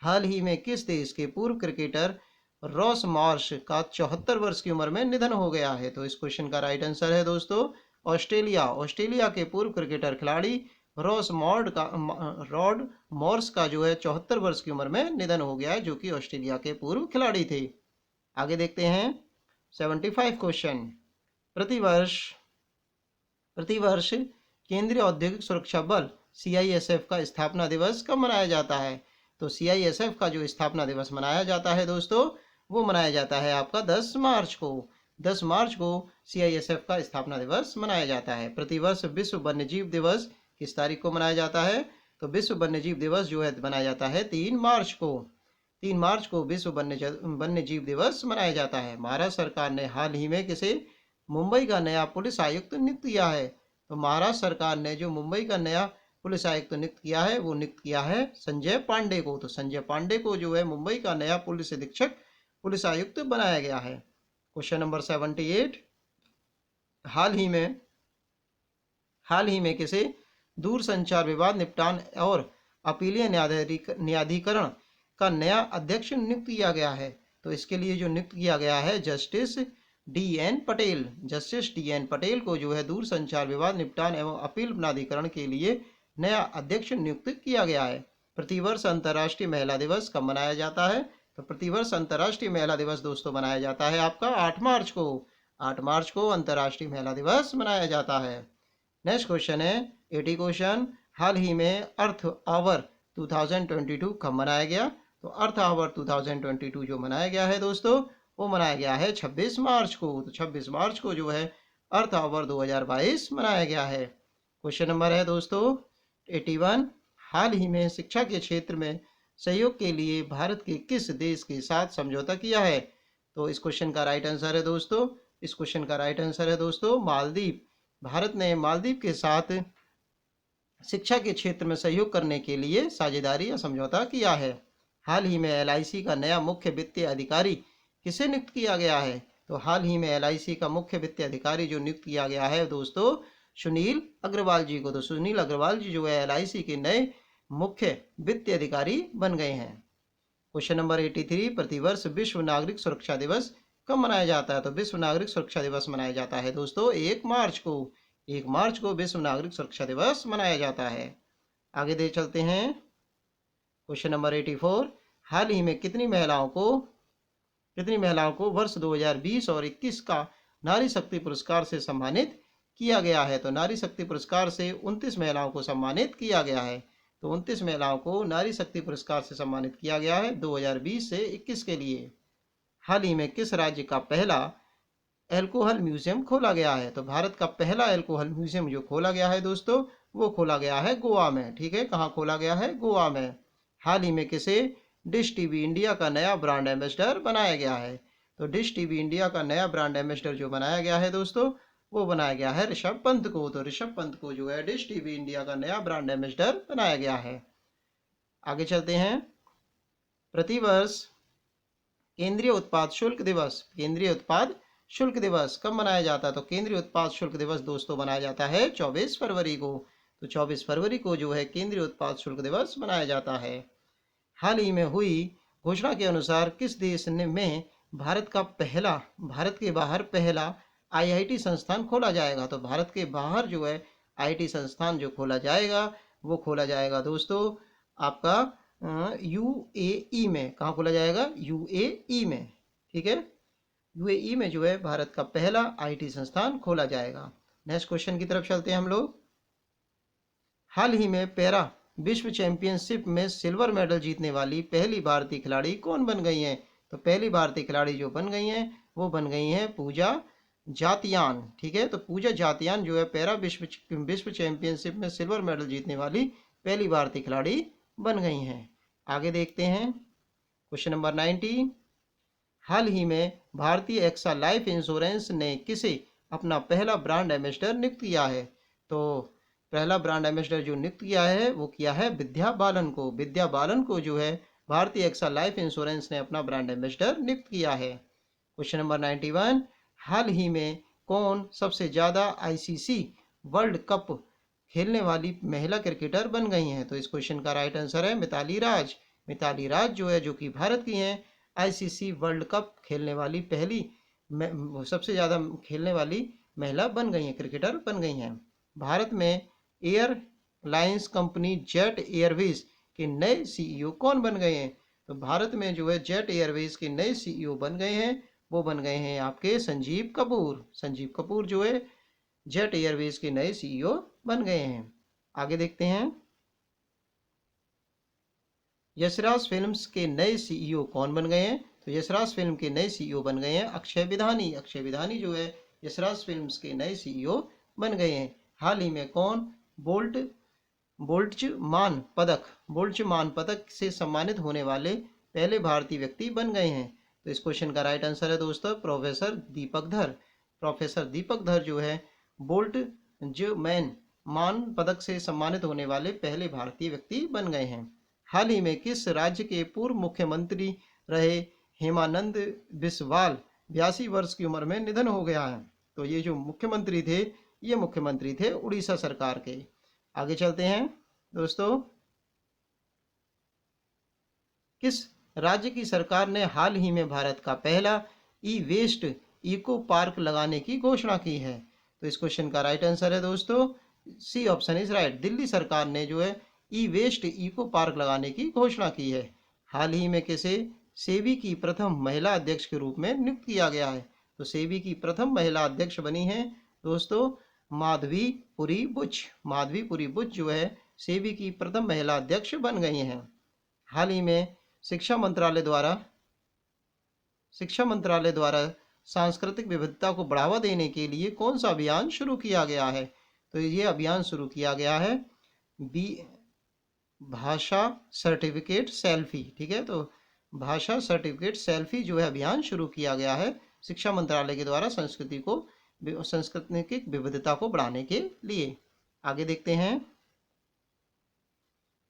[SPEAKER 1] हाल ही में किस देश के पूर्व क्रिकेटर रॉस मार्श का 74 वर्ष की उम्र में निधन हो गया है? तो इस क्वेश्चन का राइट आंसर है दोस्तों ऑस्ट्रेलिया के पूर्व क्रिकेटर खिलाड़ी रॉड मॉर्स का जो है 74 वर्ष की उम्र में निधन हो गया है, जो कि ऑस्ट्रेलिया के पूर्व खिलाड़ी थे। आगे देखते हैं 75 क्वेश्चन। प्रतिवर्ष प्रतिवर्ष केंद्रीय औद्योगिक सुरक्षा बल सीआईएसएफ का स्थापना दिवस कब मनाया जाता है? तो सीआईएसएफ का जो स्थापना दिवस मनाया जाता है दोस्तों, वो मनाया जाता है आपका 10 मार्च को। 10 मार्च को सीआईएसएफ का स्थापना दिवस मनाया जाता है। प्रतिवर्ष विश्व वन्यजीव दिवस किस तारीख को मनाया जाता है? तो विश्व वन्यजीव दिवस जो है मनाया जाता है 3 मार्च को। 3 मार्च को विश्व वन्यजीव दिवस मनाया जाता है। महाराष्ट्र सरकार ने हाल ही में किसे मुंबई का नया पुलिस आयुक्त नियुक्त किया है? तो महाराष्ट्र सरकार ने जो मुंबई का नया पुलिस आयुक्त नियुक्त किया है, वो नियुक्त किया है संजय पांडे को। तो संजय पांडे को जो है मुंबई का नया पुलिस अधीक्षक पुलिस आयुक्त बनाया गया है। क्वेश्चन नंबर 78, हाल ही में किसे दूरसंचार विवाद निपटान और अपीलीय न्यायाधिकरण का नया अध्यक्ष नियुक्त किया गया है? तो इसके लिए जो नियुक्त किया गया है जस्टिस डी.एन. पटेल को जो है दूरसंचार विवाद निपटान एवं अपील प्राधिकरण के लिए नया अध्यक्ष नियुक्त किया गया है। प्रतिवर्ष अंतर्राष्ट्रीय महिला दिवस कब मनाया जाता है? तो प्रतिवर्ष अंतर्राष्ट्रीय महिला दिवस दोस्तों मनाया जाता है आपका 8 मार्च को। 8 मार्च को अंतर्राष्ट्रीय महिला दिवस मनाया जाता है। नेक्स्ट क्वेश्चन है 80 क्वेश्चन। हाल ही में अर्थ आवर 2022 कब मनाया गया? तो अर्थ आवर 2022 जो मनाया गया है दोस्तों, वो मनाया गया है 26 मार्च को। तो 26 मार्च को जो है अर्थ आवर 2022 मनाया गया है। क्वेश्चन नंबर है दोस्तों 81, हाल ही में शिक्षा के क्षेत्र में सहयोग के लिए भारत के किस देश के साथ समझौता किया है? तो इस क्वेश्चन का राइट आंसर है दोस्तों मालदीव। भारत ने मालदीव के साथ शिक्षा के क्षेत्र में सहयोग करने के लिए साझेदारी या समझौता किया है। हाल ही में एलआईसी का नया मुख्य वित्तीय अधिकारी किसे नियुक्त किया गया है? तो हाल ही में एलआईसी का मुख्य वित्तीय अधिकारी जो नियुक्त किया गया है दोस्तों सुनील अग्रवाल जी को। तो सुनील अग्रवाल जी जो है एलआईसी के नए मुख्य वित्तीय अधिकारी बन गए हैं। क्वेश्चन नंबर 83, प्रतिवर्ष विश्व नागरिक सुरक्षा दिवस कब मनाया जाता है? तो विश्व नागरिक सुरक्षा दिवस मनाया जाता है दोस्तों 1 मार्च को। 1 मार्च को विश्व नागरिक सुरक्षा दिवस मनाया जाता है। आगे दे चलते हैं क्वेश्चन नंबर 84, हाल ही में कितनी महिलाओं को वर्ष 2020 और 21 का नारी शक्ति पुरस्कार से सम्मानित किया गया है? तो नारी शक्ति पुरस्कार से 29 महिलाओं को सम्मानित किया गया है। तो 29 महिलाओं को नारी शक्ति पुरस्कार से सम्मानित किया गया है 2020 से 21 के लिए। हाल ही में किस राज्य का पहला एल्कोहल म्यूजियम खोला गया है? तो भारत का पहला एल्कोहल म्यूजियम जो खोला गया है दोस्तों, वो खोला गया है गोवा में। ठीक है, कहाँ खोला गया है? गोवा में। हाल ही में किसे डिश टीवी इंडिया का नया ब्रांड एम्बेसडर बनाया गया है? तो डिश टीवी इंडिया का नया ब्रांड एम्बेसडर जो बनाया गया है दोस्तों, वो बनाया गया है ऋषभ पंत को। तो ऋषभ पंत को जो है डिश टीवी इंडिया का नया ब्रांड एम्बेसडर बनाया गया है। आगे चलते हैं, प्रतिवर्ष केंद्रीय उत्पाद शुल्क दिवस कब मनाया जाता है? तो केंद्रीय उत्पाद शुल्क दिवस दोस्तों मनाया जाता है 24 फरवरी को। तो 24 फरवरी को जो है केंद्रीय उत्पाद शुल्क दिवस मनाया जाता है। हाल ही में हुई घोषणा के अनुसार किस देश में भारत के बाहर पहला आईआईटी संस्थान खोला जाएगा? तो भारत के बाहर जो है आईआईटी संस्थान जो खोला जाएगा, वो खोला जाएगा दोस्तों आपका यूएई में। कहाँ खोला जाएगा? यूएई में। ठीक है, यूएई में जो है भारत का पहला आईटी संस्थान खोला जाएगा। नेक्स्ट क्वेश्चन की तरफ चलते हैं हम लोग। हाल ही में पैरा विश्व चैंपियनशिप में सिल्वर मेडल जीतने वाली पहली भारतीय खिलाड़ी कौन बन गई हैं? तो पहली भारतीय खिलाड़ी जो बन गई हैं, वो बन गई हैं पूजा जातियान। ठीक है, तो पूजा जातियान जो है पैरा विश्व चैंपियनशिप में सिल्वर मेडल जीतने वाली पहली भारतीय खिलाड़ी बन गई हैं। आगे देखते हैं क्वेश्चन नंबर 90, हाल ही में भारतीय एक्सा लाइफ इंश्योरेंस ने किसे अपना पहला ब्रांड एम्बेसडर नियुक्त किया है? तो पहला ब्रांड एम्बेसडर जो नियुक्त किया है वो किया है विद्या बालन को। विद्या बालन को जो है भारतीय एक्सा लाइफ इंश्योरेंस ने अपना ब्रांड एम्बेसडर नियुक्त किया है। क्वेश्चन नंबर 91, हाल ही में कौन सबसे ज़्यादा आईसीसी वर्ल्ड कप खेलने वाली महिला क्रिकेटर बन गई हैं? तो इस क्वेश्चन का राइट आंसर है मिताली राज। मिताली राज जो है, जो कि भारत की हैं, आईसीसी वर्ल्ड कप खेलने वाली सबसे ज़्यादा खेलने वाली महिला बन गई हैं, क्रिकेटर बन गई हैं। भारत में एयरलाइंस कंपनी जेट एयरवेज के नए सीईओ कौन बन गए हैं? तो भारत में जो है जेट एयरवेज के नए सीईओ बन गए हैं, वो बन गए हैं आपके संजीव कपूर। संजीव कपूर जो है जेट एयरवेज के नए सीईओ बन गए हैं। आगे देखते हैं, यशराज फिल्म्स के नए सीईओ कौन बन गए हैं? तो यशराज फिल्म के नए सीईओ बन गए हैं अक्षय विधानी। अक्षय विधानी जो है यशराज फिल्म्स के नए सीईओ बन गए हैं। हाल ही में कौन बोल्ट बोल्ट्जमान पदक से सम्मानित होने वाले पहले भारतीय व्यक्ति बन गए हैं? तो इस क्वेश्चन का राइट आंसर है दोस्तों प्रोफेसर दीपक धर। प्रोफेसर दीपक धर जो है मान पदक से सम्मानित होने वाले पहले भारतीय व्यक्ति बन गए हैं। हाल ही में किस राज्य के पूर्व मुख्यमंत्री रहे हेमानंद बिस्वाल 82 वर्ष की उम्र में निधन हो गया है? तो ये जो मुख्यमंत्री थे, ये मुख्यमंत्री थे उड़ीसा सरकार के। आगे चलते हैं दोस्तों, किस राज्य की सरकार ने हाल ही में भारत का पहला ई वेस्ट इको पार्क लगाने की घोषणा की है? तो इस क्वेश्चन का राइट आंसर है दोस्तों C option is right. Delhi सरकार ने जो है ई वेस्ट इको पार्क लगाने की घोषणा की है। हाल ही में किसे सेबी की प्रथम महिला अध्यक्ष के रूप में नियुक्त किया गया है? तो सेबी की प्रथम महिला अध्यक्ष बनी है दोस्तों माधवीपुरी बुच। माधवीपुरी बुच जो है सेबी की प्रथम महिला अध्यक्ष बन गई हैं। हाल ही में शिक्षा मंत्रालय द्वारा सांस्कृतिक विविधता को बढ़ावा देने के लिए कौन सा अभियान शुरू किया गया है? तो ये अभियान शुरू किया गया है भाषा सर्टिफिकेट सेल्फी। ठीक है, तो भाषा सर्टिफिकेट सेल्फी जो है अभियान शुरू किया गया है शिक्षा मंत्रालय के द्वारा सांस्कृतिक विविधता को बढ़ाने के लिए। आगे देखते हैं,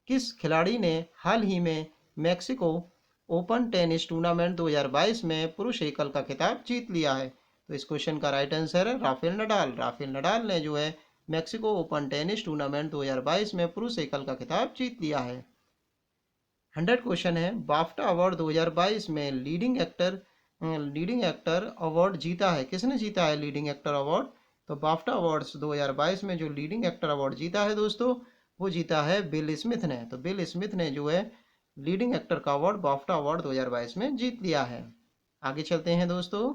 [SPEAKER 1] किस खिलाड़ी ने हाल ही में मैक्सिको ओपन टेनिस टूर्नामेंट 2022 में पुरुष एकल का खिताब जीत लिया है? तो इस क्वेश्चन का राइट आंसर है राफेल नडाल। राफेल नडाल ने जो है मैक्सिको ओपन टेनिस टूर्नामेंट 2022 में पुरुष एकल का खिताब जीत लिया है। 100 क्वेश्चन है, बाफ्टा अवार्ड 2022 में लीडिंग एक्टर अवार्ड जीता है, किसने जीता है लीडिंग एक्टर अवार्ड? तो बाफ्टा अवार्ड्स 2022 में जो लीडिंग एक्टर अवार्ड जीता है दोस्तों, वो जीता है बिल स्मिथ ने। तो बिल स्मिथ ने जो है लीडिंग एक्टर का अवार्ड बाफ्टा अवार्ड 2022 में जीत लिया है। आगे चलते हैं दोस्तों,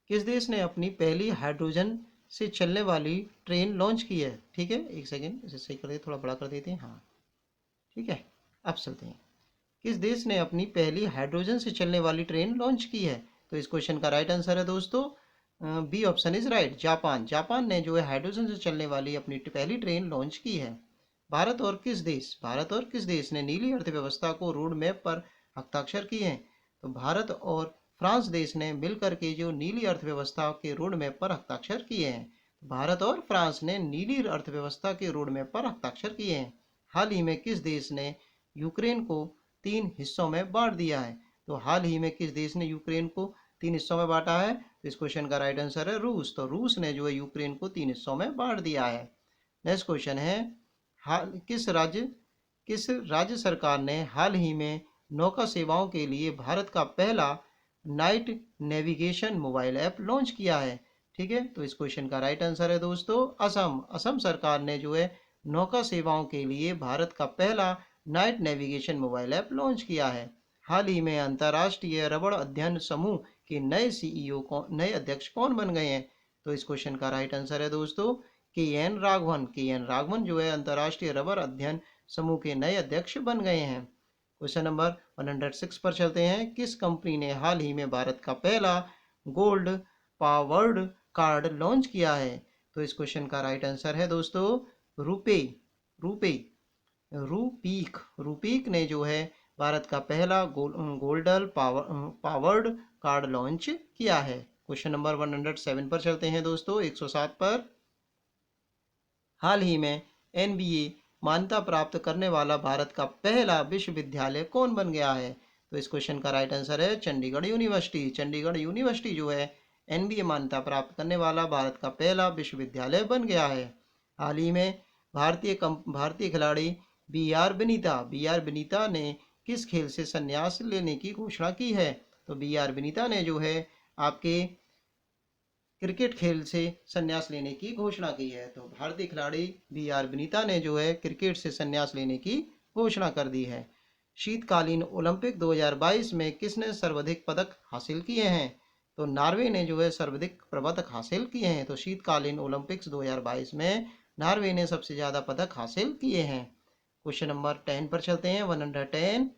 [SPEAKER 1] किस देश ने अपनी पहली हाइड्रोजन से चलने वाली ट्रेन लॉन्च की है? ठीक है, एक सेकेंड इसे सही कर देते, थोड़ा बड़ा कर देते हैं। हाँ ठीक है, अब चलते हैं, किस देश ने अपनी पहली हाइड्रोजन से चलने वाली ट्रेन लॉन्च की है? तो इस क्वेश्चन का राइट आंसर है दोस्तों B option is right, Japan. Japan ने जो है हाइड्रोजन से चलने वाली अपनी पहली ट्रेन लॉन्च की है। भारत और किस देश ने नीली अर्थव्यवस्था को रोड मैप पर हस्ताक्षर किए हैं? तो भारत और फ्रांस देश ने मिलकर के जो नीली अर्थव्यवस्था के रोड मैप पर हस्ताक्षर किए हैं। भारत और फ्रांस ने नीली अर्थव्यवस्था के रोड मैप पर हस्ताक्षर किए हैं। हाल ही में किस देश ने यूक्रेन को 3 हिस्सों में बांट दिया है? तो हाल ही में किस देश ने यूक्रेन को 3 हिस्सों में बांटा है? तो इस क्वेश्चन का राइट आंसर है रूस। तो रूस ने जो है यूक्रेन को 3 हिस्सों में बांट दिया है। नेक्स्ट क्वेश्चन है, किस राज्य सरकार ने हाल ही में नौका सेवाओं के लिए भारत का पहला night navigation mobile app launch किया है? ठीक है, तो इस क्वेश्चन का राइट आंसर है दोस्तों असम सरकार ने जो है नौका सेवाओं के लिए भारत का पहला night navigation mobile app launch किया है। हाल ही में अंतर्राष्ट्रीय रबड़ अध्ययन समूह के नए अध्यक्ष कौन बन गए हैं? तो इस क्वेश्चन का राइट आंसर है दोस्तों के एन राघवन जो है अंतर्राष्ट्रीय रबर अध्ययन समूह के नए अध्यक्ष बन गए हैं। क्वेश्चन नंबर 106 पर चलते हैं, किस कंपनी ने हाल ही में भारत का पहला गोल्ड पावर्ड कार्ड लॉन्च किया है? तो इस क्वेश्चन का राइट आंसर है दोस्तों रूपीक ने जो है भारत का पहला गोल्डन पावर्ड कार्ड लॉन्च किया है। क्वेश्चन नंबर 107 पर चलते हैं दोस्तों, 107 पर, हाल ही में एनबीए मान्यता प्राप्त करने वाला भारत का पहला विश्वविद्यालय कौन बन गया है? तो इस क्वेश्चन का राइट आंसर है चंडीगढ़ यूनिवर्सिटी। चंडीगढ़ यूनिवर्सिटी जो है एनबीए मान्यता प्राप्त करने वाला भारत का पहला विश्वविद्यालय बन गया है। हाल ही में भारतीय खिलाड़ी बी आर विनीता ने किस खेल से संन्यास लेने की घोषणा की है? तो बी आर विनीता ने जो है आपके क्रिकेट खेल से संन्यास लेने की घोषणा की है। तो भारतीय खिलाड़ी बी आर विनीता ने जो है क्रिकेट से संन्यास लेने की घोषणा कर दी है। शीतकालीन ओलंपिक 2022 में किसने सर्वाधिक पदक हासिल किए हैं? तो नॉर्वे ने जो है सर्वाधिक पदक हासिल किए हैं। तो शीतकालीन ओलंपिक्स 2022 में नॉर्वे ने सबसे ज़्यादा पदक हासिल किए हैं। क्वेश्चन नंबर 10 पर चलते हैं। 110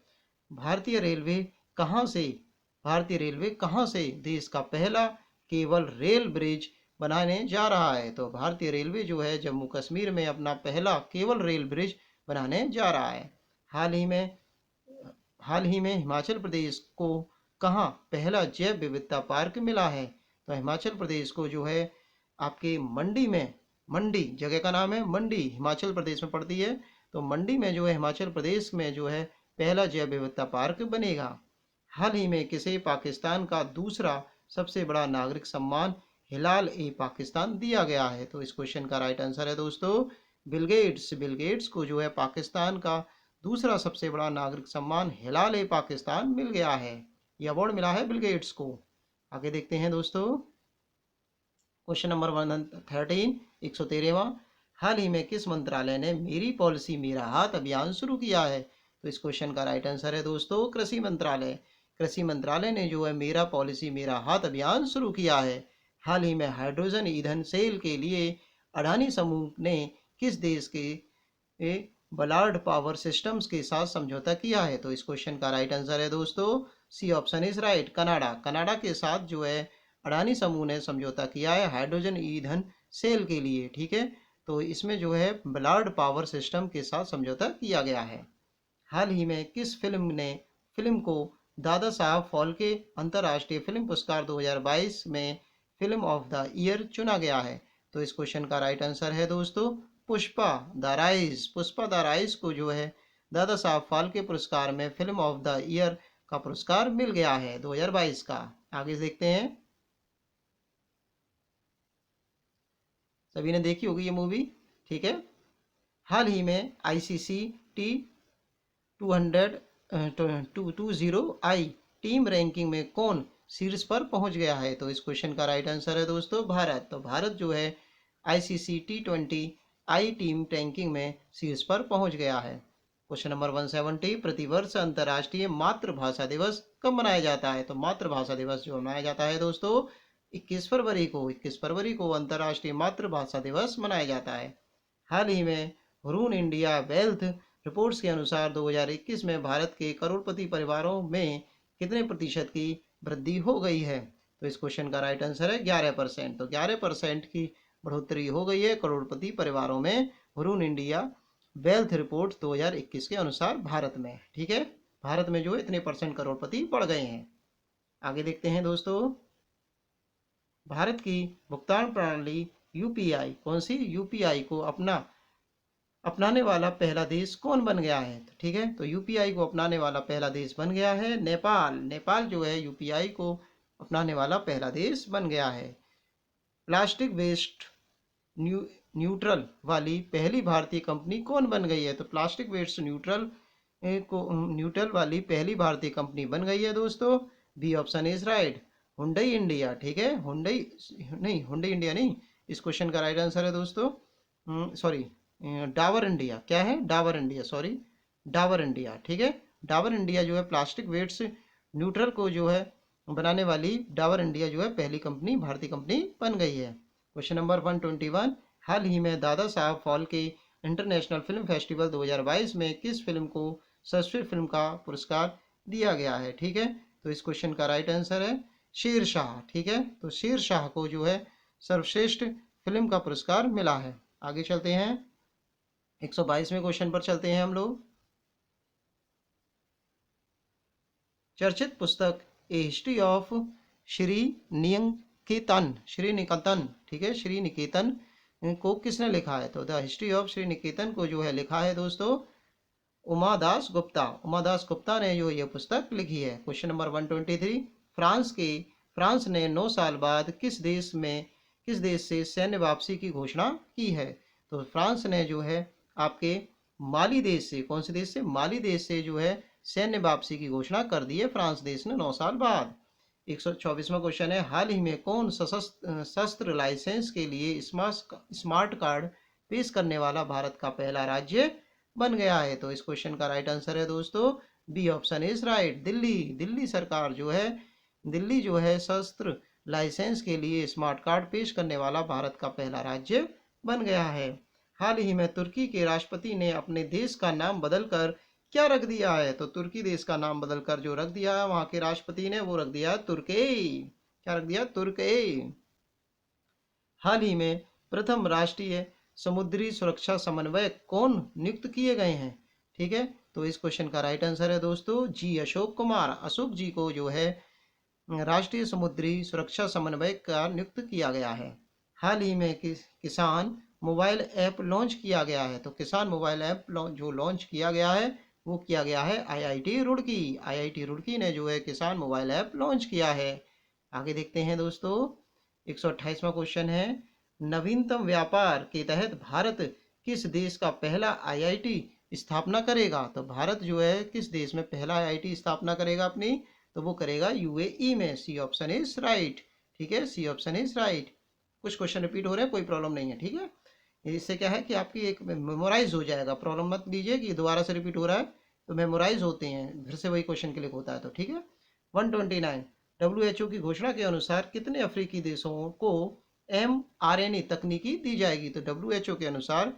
[SPEAKER 1] भारतीय रेलवे कहाँ से भारतीय रेलवे कहाँ से देश का पहला केवल रेल ब्रिज बनाने जा रहा है? तो भारतीय रेलवे जो है जम्मू कश्मीर में अपना पहला केवल रेल ब्रिज बनाने जा रहा है। हाल ही में हिमाचल प्रदेश को कहाँ पहला जैव विविधता पार्क मिला है? तो हिमाचल प्रदेश को जो है आपके मंडी में, मंडी जगह का नाम है, मंडी हिमाचल प्रदेश में पड़ती है। तो मंडी में जो है हिमाचल प्रदेश में जो है पहला जैव विविधता पार्क बनेगा। हाल ही में किसे पाकिस्तान का दूसरा सबसे बड़ा नागरिक सम्मान हिलाल ए पाकिस्तान दिया गया है? तो इस क्वेश्चन का राइट आंसर है दोस्तों बिल गेट्स। बिल गेट्स को जो है पाकिस्तान का दूसरा सबसे बड़ा नागरिक सम्मान हिलाल ए पाकिस्तान मिल गया है। यह अवार्ड मिला है बिल गेट्स को। आगे देखते हैं दोस्तों क्वेश्चन नंबर 113 113वां हाल ही में किस मंत्रालय ने मेरी पॉलिसी मेरा हाथ अभियान शुरू किया है? तो इस क्वेश्चन का राइट आंसर है दोस्तों कृषि मंत्रालय। कृषि मंत्रालय ने जो है मेरा पॉलिसी मेरा हाथ अभियान शुरू किया है। हाल ही में हाइड्रोजन ईंधन सेल के लिए अडानी समूह ने किस देश के बलार्ड पावर सिस्टम्स के साथ समझौता किया है? तो इस क्वेश्चन का राइट आंसर है दोस्तों C option is right, Canada. Canada के साथ जो है अडानी समूह ने समझौता किया है हाइड्रोजन ईंधन सेल के लिए। ठीक है, तो इसमें जो है बलार्ड पावर सिस्टम के साथ समझौता किया गया है। हाल ही में किस फिल्म को दादा साहब फाल्के अंतर्राष्ट्रीय फिल्म पुरस्कार 2022 में फिल्म ऑफ द ईयर चुना गया है? तो इस क्वेश्चन का राइट आंसर है दोस्तों Pushpa the rise. Pushpa the rise को जो है दादा साहब फाल्के पुरस्कार में फिल्म ऑफ द ईयर का पुरस्कार मिल गया है 2022 का। आगे देखते हैं, सभी ने देखी होगी ये मूवी। ठीक है, हाल ही में आईसीसी टी 20 टीम रैंकिंग में कौन शीर्ष पर पहुंच गया है? तो इस क्वेश्चन का राइट आंसर है दोस्तों भारत। तो भारत जो है आईसीसी T20 टीम रैंकिंग में शीर्ष पर पहुंच गया है। क्वेश्चन नंबर 170 प्रतिवर्ष अंतर्राष्ट्रीय मातृभाषा दिवस कब मनाया जाता है? तो मातृभाषा दिवस जो मनाया जाता है दोस्तों 21 फरवरी को अंतर्राष्ट्रीय मातृभाषा दिवस मनाया जाता है। हाल ही में रून इंडिया वेल्थ रिपोर्ट्स के अनुसार 2021 में भारत के करोड़पति परिवारों में कितने प्रतिशत की वृद्धि हो गई है? तो इस क्वेश्चन का राइट आंसर है 11%। तो 11% की बढ़ोतरी हो गई है करोड़पति परिवारों में रून इंडिया वेल्थ रिपोर्ट 2021 के अनुसार भारत में। ठीक है, भारत में जो इतने परसेंट करोड़पति बढ़ गए हैं। आगे देखते हैं दोस्तों, भारत की भुगतान प्रणाली यूपीआई कौन सी यूपीआई को अपनाने वाला पहला देश कौन बन गया है? तो ठीक है, तो यूपीआई को अपनाने वाला पहला देश बन गया है नेपाल। नेपाल जो है यूपीआई को अपनाने वाला पहला देश बन गया है। प्लास्टिक वेस्ट न्यूट्रल वाली पहली भारतीय कंपनी कौन बन गई है? तो प्लास्टिक वेस्ट न्यूट्रल वाली पहली भारतीय कंपनी बन गई है दोस्तों B option is right, Hyundai India. ठीक है, हुंडई इंडिया नहीं, इस क्वेश्चन का राइट आंसर है दोस्तों सॉरी डाबर इंडिया। क्या है? Dabur India, sorry Dabur India. ठीक है, डाबर इंडिया जो है प्लास्टिक वेस्ट न्यूट्रल को जो है बनाने वाली डाबर इंडिया जो है पहली कंपनी भारतीय कंपनी बन गई है। क्वेश्चन नंबर 121 हाल ही में Dada Saheb Phalke international film festival 2022 में किस फिल्म को सर्वश्रेष्ठ फिल्म का पुरस्कार दिया गया है? ठीक है, तो इस क्वेश्चन का राइट आंसर है शेरशाह। ठीक है, तो शेरशाह को जो है सर्वश्रेष्ठ फिल्म का पुरस्कार मिला है। आगे चलते हैं, 122वें क्वेश्चन पर चलते हैं हम लोग। चर्चित पुस्तक ए हिस्ट्री ऑफ श्री निकेतन ठीक है, श्री निकेतन को किसने लिखा है? तो द हिस्ट्री ऑफ श्री निकेतन को जो है लिखा है दोस्तों उमादास गुप्ता ने जो ये पुस्तक लिखी है। क्वेश्चन नंबर 123 फ्रांस ने 9 साल बाद किस देश से सैन्य वापसी की घोषणा की है? तो फ्रांस ने जो है आपके माली देश से, कौन से देश से? माली देश से जो है सैन्य वापसी की घोषणा कर दी है फ्रांस देश ने 9 साल बाद। 124वां क्वेश्चन है, हाल ही में कौन शस्त्र लाइसेंस के लिए स्मार्ट कार्ड पेश करने वाला भारत का पहला राज्य बन गया है? तो इस क्वेश्चन का राइट आंसर है दोस्तों B option is right, Delhi. Delhi सरकार जो है, दिल्ली जो है शस्त्र लाइसेंस के लिए स्मार्ट कार्ड पेश करने वाला भारत का पहला राज्य बन गया है। हाल ही में तुर्की के राष्ट्रपति ने अपने देश का नाम बदलकर क्या रख दिया है? तो तुर्की देश का नाम बदलकर जो रख दिया है वहां के राष्ट्रपति ने, वो रख दिया तुर्के। क्या रख दिया? तुर्के। हाल ही में प्रथम राष्ट्रीय समुद्री सुरक्षा समन्वयक कौन नियुक्त किए गए हैं? ठीक है, तो इस क्वेश्चन का राइट आंसर है दोस्तों जी अशोक कुमार। अशोक जी को जो है राष्ट्रीय समुद्री सुरक्षा समन्वयक का नियुक्त किया गया है। हाल ही में किसान मोबाइल ऐप लॉन्च किया गया है। तो किसान मोबाइल ऐप जो लॉन्च किया गया है वो किया गया है आईआईटी रुड़की। आईआईटी रुड़की ने जो है किसान मोबाइल ऐप लॉन्च किया है। आगे देखते हैं दोस्तों, 128वां क्वेश्चन है, नवीनतम व्यापार के तहत भारत किस देश का पहला आईआईटी स्थापना करेगा? तो भारत जो है किस देश में पहला आईआईटी स्थापना करेगा अपनी? तो वो करेगा यूएई में। C option is right. ठीक है, सी ऑप्शन इज राइट। कुछ क्वेश्चन रिपीट हो रहे हैं, कोई प्रॉब्लम नहीं है। ठीक है, इससे क्या है कि आपकी एक मेमोराइज हो जाएगा। प्रॉब्लम मत लीजिए कि दोबारा से रिपीट हो रहा है, तो मेमोराइज होते हैं, फिर से वही क्वेश्चन क्लिक होता है। तो ठीक है, 129, WHO की घोषणा के अनुसार कितने अफ्रीकी देशों को mRNA तकनीकी दी जाएगी? तो WHO के अनुसार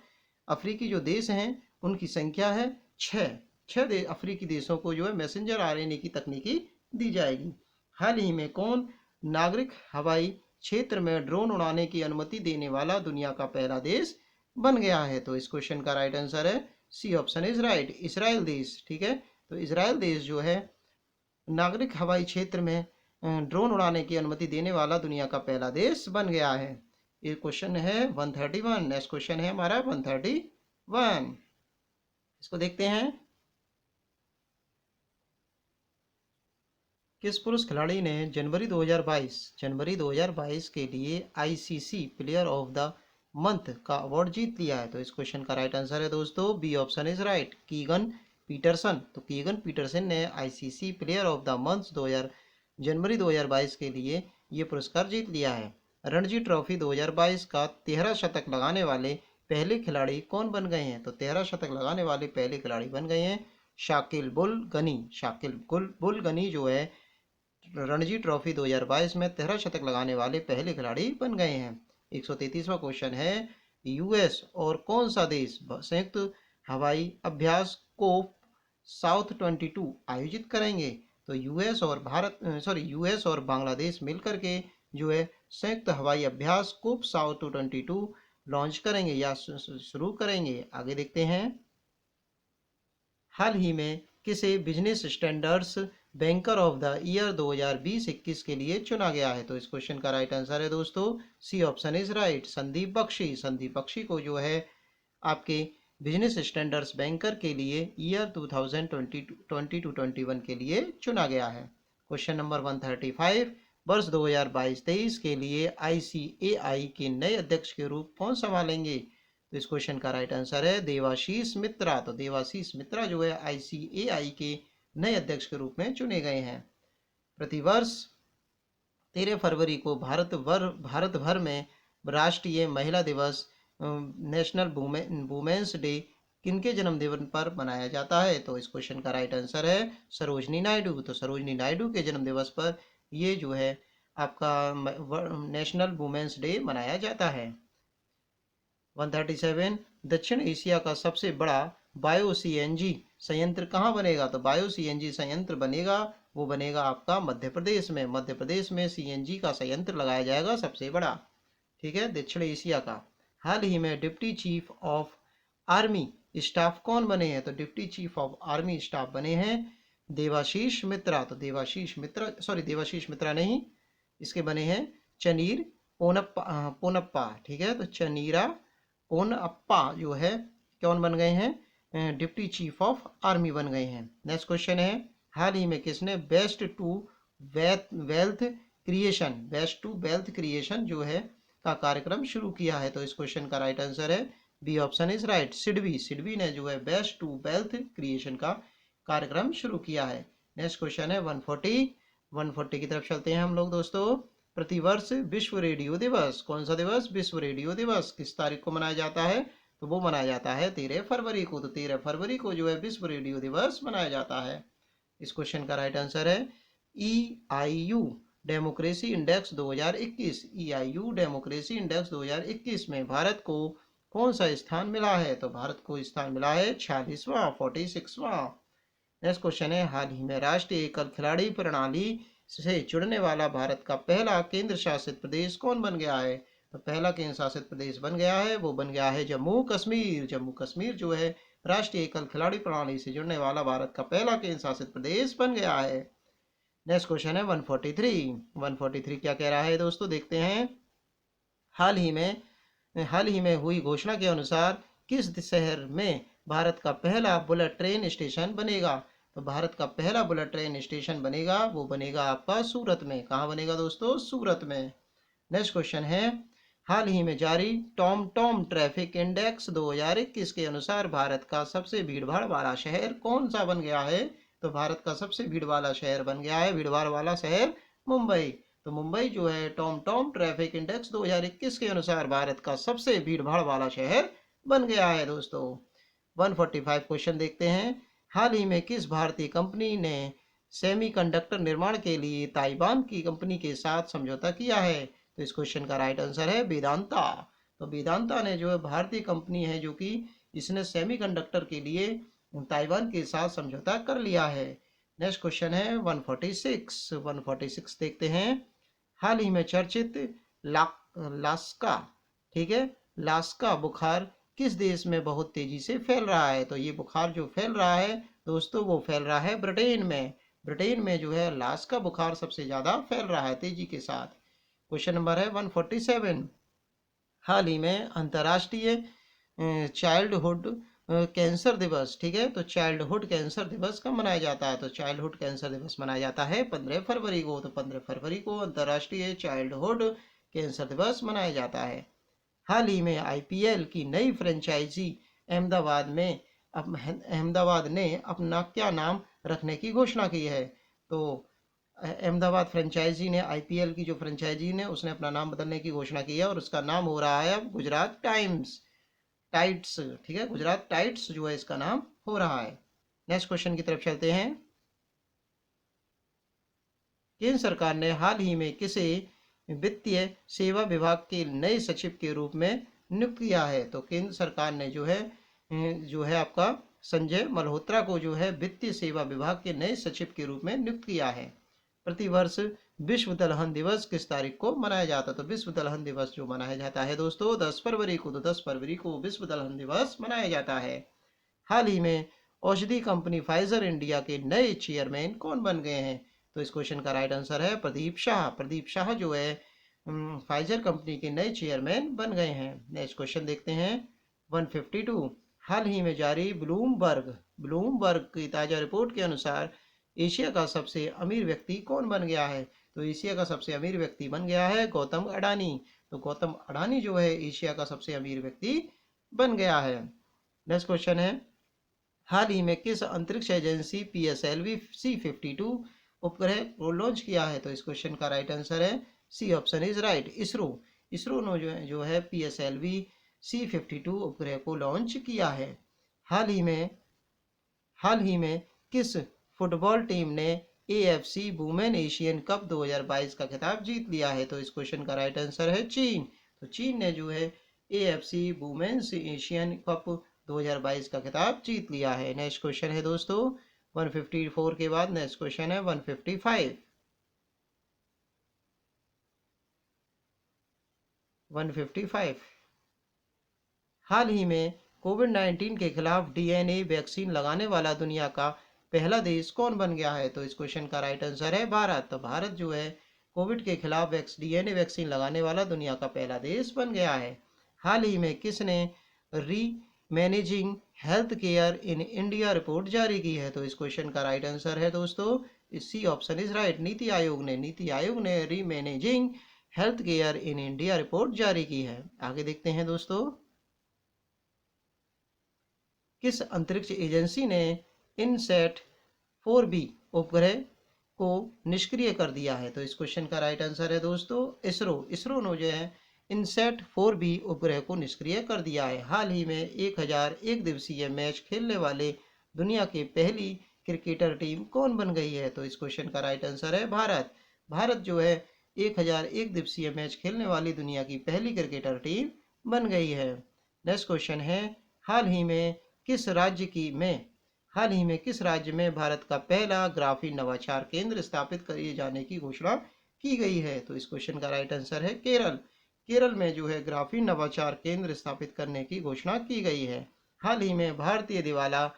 [SPEAKER 1] अफ्रीकी जो देश हैं उनकी संख्या है 6। 6 अफ्रीकी देशों को जो है मैसेंजर आरएनए की तकनीकी दी जाएगी। हाल ही में कौन नागरिक हवाई क्षेत्र में ड्रोन उड़ाने की अनुमति देने वाला दुनिया का पहला देश बन गया है? तो इस क्वेश्चन का राइट आंसर है C option is right, Israel देश। ठीक है, तो इजराइल देश जो है नागरिक हवाई क्षेत्र में ड्रोन उड़ाने की अनुमति देने वाला दुनिया का पहला देश बन गया है। ये क्वेश्चन है 131। नेक्स्ट क्वेश्चन है हमारा 131। इसको देखते हैं, किस पुरुष खिलाड़ी ने जनवरी 2022 के लिए ICC player of the month का अवार्ड जीत लिया है? तो इस क्वेश्चन का राइट आंसर है दोस्तों B option is right, Keegan Petersen. तो कीगन पीटरसन ने ICC player of the month जनवरी 2022 के लिए ये पुरस्कार जीत लिया है। रणजी ट्रॉफी 2022 का 13 शतक लगाने वाले पहले खिलाड़ी कौन बन गए हैं? तो 13 शतक लगाने वाले पहले खिलाड़ी बन गए हैं शाकिल बुल गनी। शाकिल बुल गनी जो है रणजी ट्रॉफी 2022 में 13 शतक लगाने वाले पहले खिलाड़ी बन गए हैं। 133वां क्वेश्चन है, यूएस और कौन सा देश संयुक्त हवाई अभ्यास को साउथ 22 आयोजित करेंगे? तो यूएस और बांग्लादेश मिलकर के जो है संयुक्त हवाई अभ्यास कोप साउथ 22 लॉन्च करेंगे या शुरू करेंगे। आगे देखते हैं, हाल ही में किसे business standards banker of the year 2020-21 के लिए चुना गया है? तो इस क्वेश्चन का राइट आंसर है दोस्तों C option is right, Sandeep Bakshi. Sandeep Bakshi को जो है आपके बिजनेस स्टैंडर्ड्स बैंकर के लिए ईयर 2020-21 के लिए चुना गया है। क्वेश्चन नंबर 135, वर्ष 2022-23 के लिए आईसीएआई के नए अध्यक्ष के रूप कौन संभालेंगे? तो इस क्वेश्चन का राइट आंसर है देवाशीष मित्रा। तो देवाशीष मित्रा जो है आईसीएआई के नए अध्यक्ष के रूप में चुने गए हैं। प्रतिवर्ष 13 फरवरी को भारत भर में राष्ट्रीय महिला दिवस नेशनल वुमेन्स डे किनके जन्मदिन पर मनाया जाता है? तो इस क्वेश्चन का राइट आंसर है सरोजनी नायडू। तो सरोजनी नायडू के जन्म दिवस पर ये जो है आपका नेशनल वुमेन्स डे मनाया जाता है। 137, दक्षिण एशिया का सबसे बड़ा बायो सीएनजी संयंत्र कहाँ बनेगा? तो बायो सीएनजी संयंत्र बनेगा, वो बनेगा आपका मध्य प्रदेश में। मध्य प्रदेश में सीएनजी का संयंत्र लगाया जाएगा सबसे बड़ा। ठीक है, दक्षिण एशिया का। हाल ही में deputy chief of army staff कौन बने हैं? तो deputy chief of army staff बने हैं देवाशीष मित्रा। तो देवाशीष मित्रा नहीं, इसके बने हैं चनीर पोनप्पा। ठीक है, तो चनीरा पोनप्पा जो है कौन बन गए हैं? डिप्टी चीफ ऑफ आर्मी बन गए हैं। नेक्स्ट क्वेश्चन है, हाल ही में किसने बेस्ट टू वेल्थ क्रिएशन जो है का कार्यक्रम शुरू किया है? तो इस क्वेश्चन का राइट आंसर है B option is right, SIDBI. SIDBI ने जो है बेस्ट टू वेल्थ क्रिएशन का कार्यक्रम शुरू किया है। नेक्स्ट क्वेश्चन है 140 की तरफ चलते हैं हम लोग दोस्तों। प्रतिवर्ष विश्व रेडियो दिवस, कौन सा दिवस? विश्व रेडियो दिवस किस तारीख को मनाया जाता है? तो वो मनाया जाता है 13 फरवरी को। तो 13 फरवरी को जो है विश्व रेडियो दिवस मनाया जाता है। इस क्वेश्चन का राइट आंसर है EIU democracy index 2021। EIU democracy index 2021 में भारत को कौन सा स्थान मिला है? तो भारत को स्थान मिला है 46वां, 46वां। नेक्स्ट क्वेश्चन है हाल ही में राष्ट्रीय एकल खिलाड़ी प्रणाली से जुड़ने वाला भारत का पहला केंद्र शासित प्रदेश कौन बन गया है? तो पहला केंद्र शासित प्रदेश बन गया है, वो बन गया है जम्मू कश्मीर। जम्मू कश्मीर जो है राष्ट्रीय एकल खिलाड़ी प्रणाली से जुड़ने वाला भारत का पहला केंद्र शासित प्रदेश बन गया है। नेक्स्ट क्वेश्चन है 143 क्या कह रहा है दोस्तों, देखते हैं। हाल ही में हुई घोषणा के अनुसार किस शहर में भारत का पहला बुलेट ट्रेन स्टेशन बनेगा? तो भारत का पहला बुलेट ट्रेन स्टेशन बनेगा, वो बनेगा आपका सूरत में। कहाँ बनेगा दोस्तों? सूरत में। नेक्स्ट क्वेश्चन है हाल ही में जारी टॉम टॉम ट्रैफिक इंडेक्स 2021 के अनुसार भारत का सबसे भीड़भाड़ वाला शहर कौन सा बन गया है? तो भारत का सबसे भीड़ वाला शहर बन गया है, भीड़भाड़ वाला शहर मुंबई। तो मुंबई जो है टॉम टॉम ट्रैफिक इंडेक्स 2021 के अनुसार भारत का सबसे भीड़भाड़ वाला शहर बन गया है दोस्तों। 145 क्वेश्चन देखते हैं। हाल ही में किस भारतीय कंपनी ने सेमीकंडक्टर निर्माण के लिए ताइवान की कंपनी के साथ समझौता किया है? तो इस क्वेश्चन का राइट आंसर है वेदांता। तो वेदांता ने जो है भारतीय कंपनी है जो कि इसने सेमीकंडक्टर के लिए ताइवान के साथ समझौता कर लिया है। नेक्स्ट क्वेश्चन है 146 देखते हैं। हाल ही में चर्चित लास्का, ठीक है, लास्का बुखार किस देश में बहुत तेजी से फैल रहा है? तो ये बुखार जो फैल रहा है दोस्तों वो फैल रहा है ब्रिटेन में। ब्रिटेन में जो है लास्का बुखार सबसे ज़्यादा फैल रहा है तेजी के साथ। क्वेश्चन नंबर है 147। हाल ही में अंतर्राष्ट्रीय चाइल्डहुड कैंसर दिवस, ठीक है, तो चाइल्डहुड कैंसर दिवस कब मनाया जाता है? तो चाइल्डहुड कैंसर दिवस मनाया जाता है 15 फरवरी को। तो 15 फरवरी को अंतर्राष्ट्रीय चाइल्डहुड कैंसर दिवस मनाया जाता है। हाल ही में IPL की नई फ्रेंचाइजी अहमदाबाद ने अपना क्या नाम रखने की घोषणा की है? तो अहमदाबाद फ्रेंचाइजी ने IPL की जो फ्रेंचाइजी ने उसने अपना नाम बदलने की घोषणा की है और उसका नाम हो रहा है अब गुजरात टाइट्स, ठीक है, गुजरात टाइट्स जो है इसका नाम हो रहा है। नेक्स्ट क्वेश्चन की तरफ चलते हैं। केंद्र सरकार ने हाल ही में किसे वित्तीय सेवा विभाग के नए सचिव के रूप में नियुक्त किया है? तो केंद्र सरकार ने जो है आपका संजय मल्होत्रा को जो है वित्तीय सेवा विभाग के नए सचिव के रूप में नियुक्त किया है। प्रतिवर्ष विश्व दलहन दिवस किस तारीख को मनाया जाता है? तो विश्व दलहन दिवस जो मनाया जाता है दोस्तों 10 फरवरी को। तो 10 फरवरी को विश्व दलहन दिवस मनाया जाता है। हाल ही में औषधि कंपनी फाइजर इंडिया के नए चेयरमैन कौन बन गए हैं? तो इस क्वेश्चन का राइट आंसर है प्रदीप शाह। प्रदीप शाह जो है फाइजर कंपनी के नए चेयरमैन बन गए हैं। नेक्स्ट क्वेश्चन देखते हैं 152। हाल ही में जारी ब्लूमबर्ग की ताज़ा रिपोर्ट के अनुसार एशिया का सबसे अमीर व्यक्ति कौन बन गया है? तो एशिया का सबसे अमीर व्यक्ति बन गया है गौतम अडानी। तो गौतम अडानी जो है एशिया का सबसे अमीर व्यक्ति बन गया है। नेक्स्ट क्वेश्चन है हाल ही में किस अंतरिक्ष एजेंसी PSLV C52 उपग्रह को लॉन्च किया है? तो इस क्वेश्चन का राइट आंसर है C option is right, ISRO ने जो है PSLV C52 उपग्रह को लॉन्च किया है। हाल ही में किस फुटबॉल टीम ने AFC वुमेन एशियन कप 2022 का खिताब जीत लिया है? तो इस क्वेश्चन का राइट आंसर है चीन। तो चीन ने जो है AFC वुमेन्स एशियन कप 2022 का खिताब जीत लिया है। नेक्स्ट क्वेश्चन है दोस्तों 154 के बाद नेक्स्ट क्वेश्चन है 155। हाल ही में कोविड-19 के खिलाफ DNA वैक्सीन लगाने वाला दुनिया का पहला देश कौन बन गया है? तो इस क्वेश्चन का राइट आंसर है भारत। तो भारत जो है कोविड के खिलाफ DNA वैक्सीन लगाने वाला दुनिया का पहला देश बन गया है। हाल ही में किसने री managing health care in India report जारी की है? तो इस क्वेश्चन का राइट आंसर है दोस्तों C option is right, NITI Aayog ने री managing health care in India report जारी की है। आगे देखते हैं दोस्तों किस अंतरिक्ष एजेंसी ने इनसैट 4B उपग्रह को निष्क्रिय कर दिया है? तो इस क्वेश्चन का राइट आंसर है दोस्तों इसरो। इसरो ने जो है इनसेट 4B उपग्रह को निष्क्रिय कर दिया है। हाल ही में 1001 दिवसीय मैच खेलने वाले दुनिया की पहली क्रिकेटर टीम कौन बन गई है? तो इस क्वेश्चन का राइट आंसर है भारत। भारत जो है 1001 दिवसीय मैच खेलने वाली दुनिया की पहली क्रिकेटर टीम बन गई है। नेक्स्ट क्वेश्चन है, हाल ही में किस राज्य की में हाल ही में किस राज्य में भारत का पहला ग्राफीन नवाचार केंद्र स्थापित किए जाने की घोषणा की गई है? तो इस क्वेश्चन का राइट आंसर है केरल। केरल में जो है ग्राफीन नवाचार केंद्र स्थापित करने की घोषणा की गई है। हाल ही में भारतीय दिवाला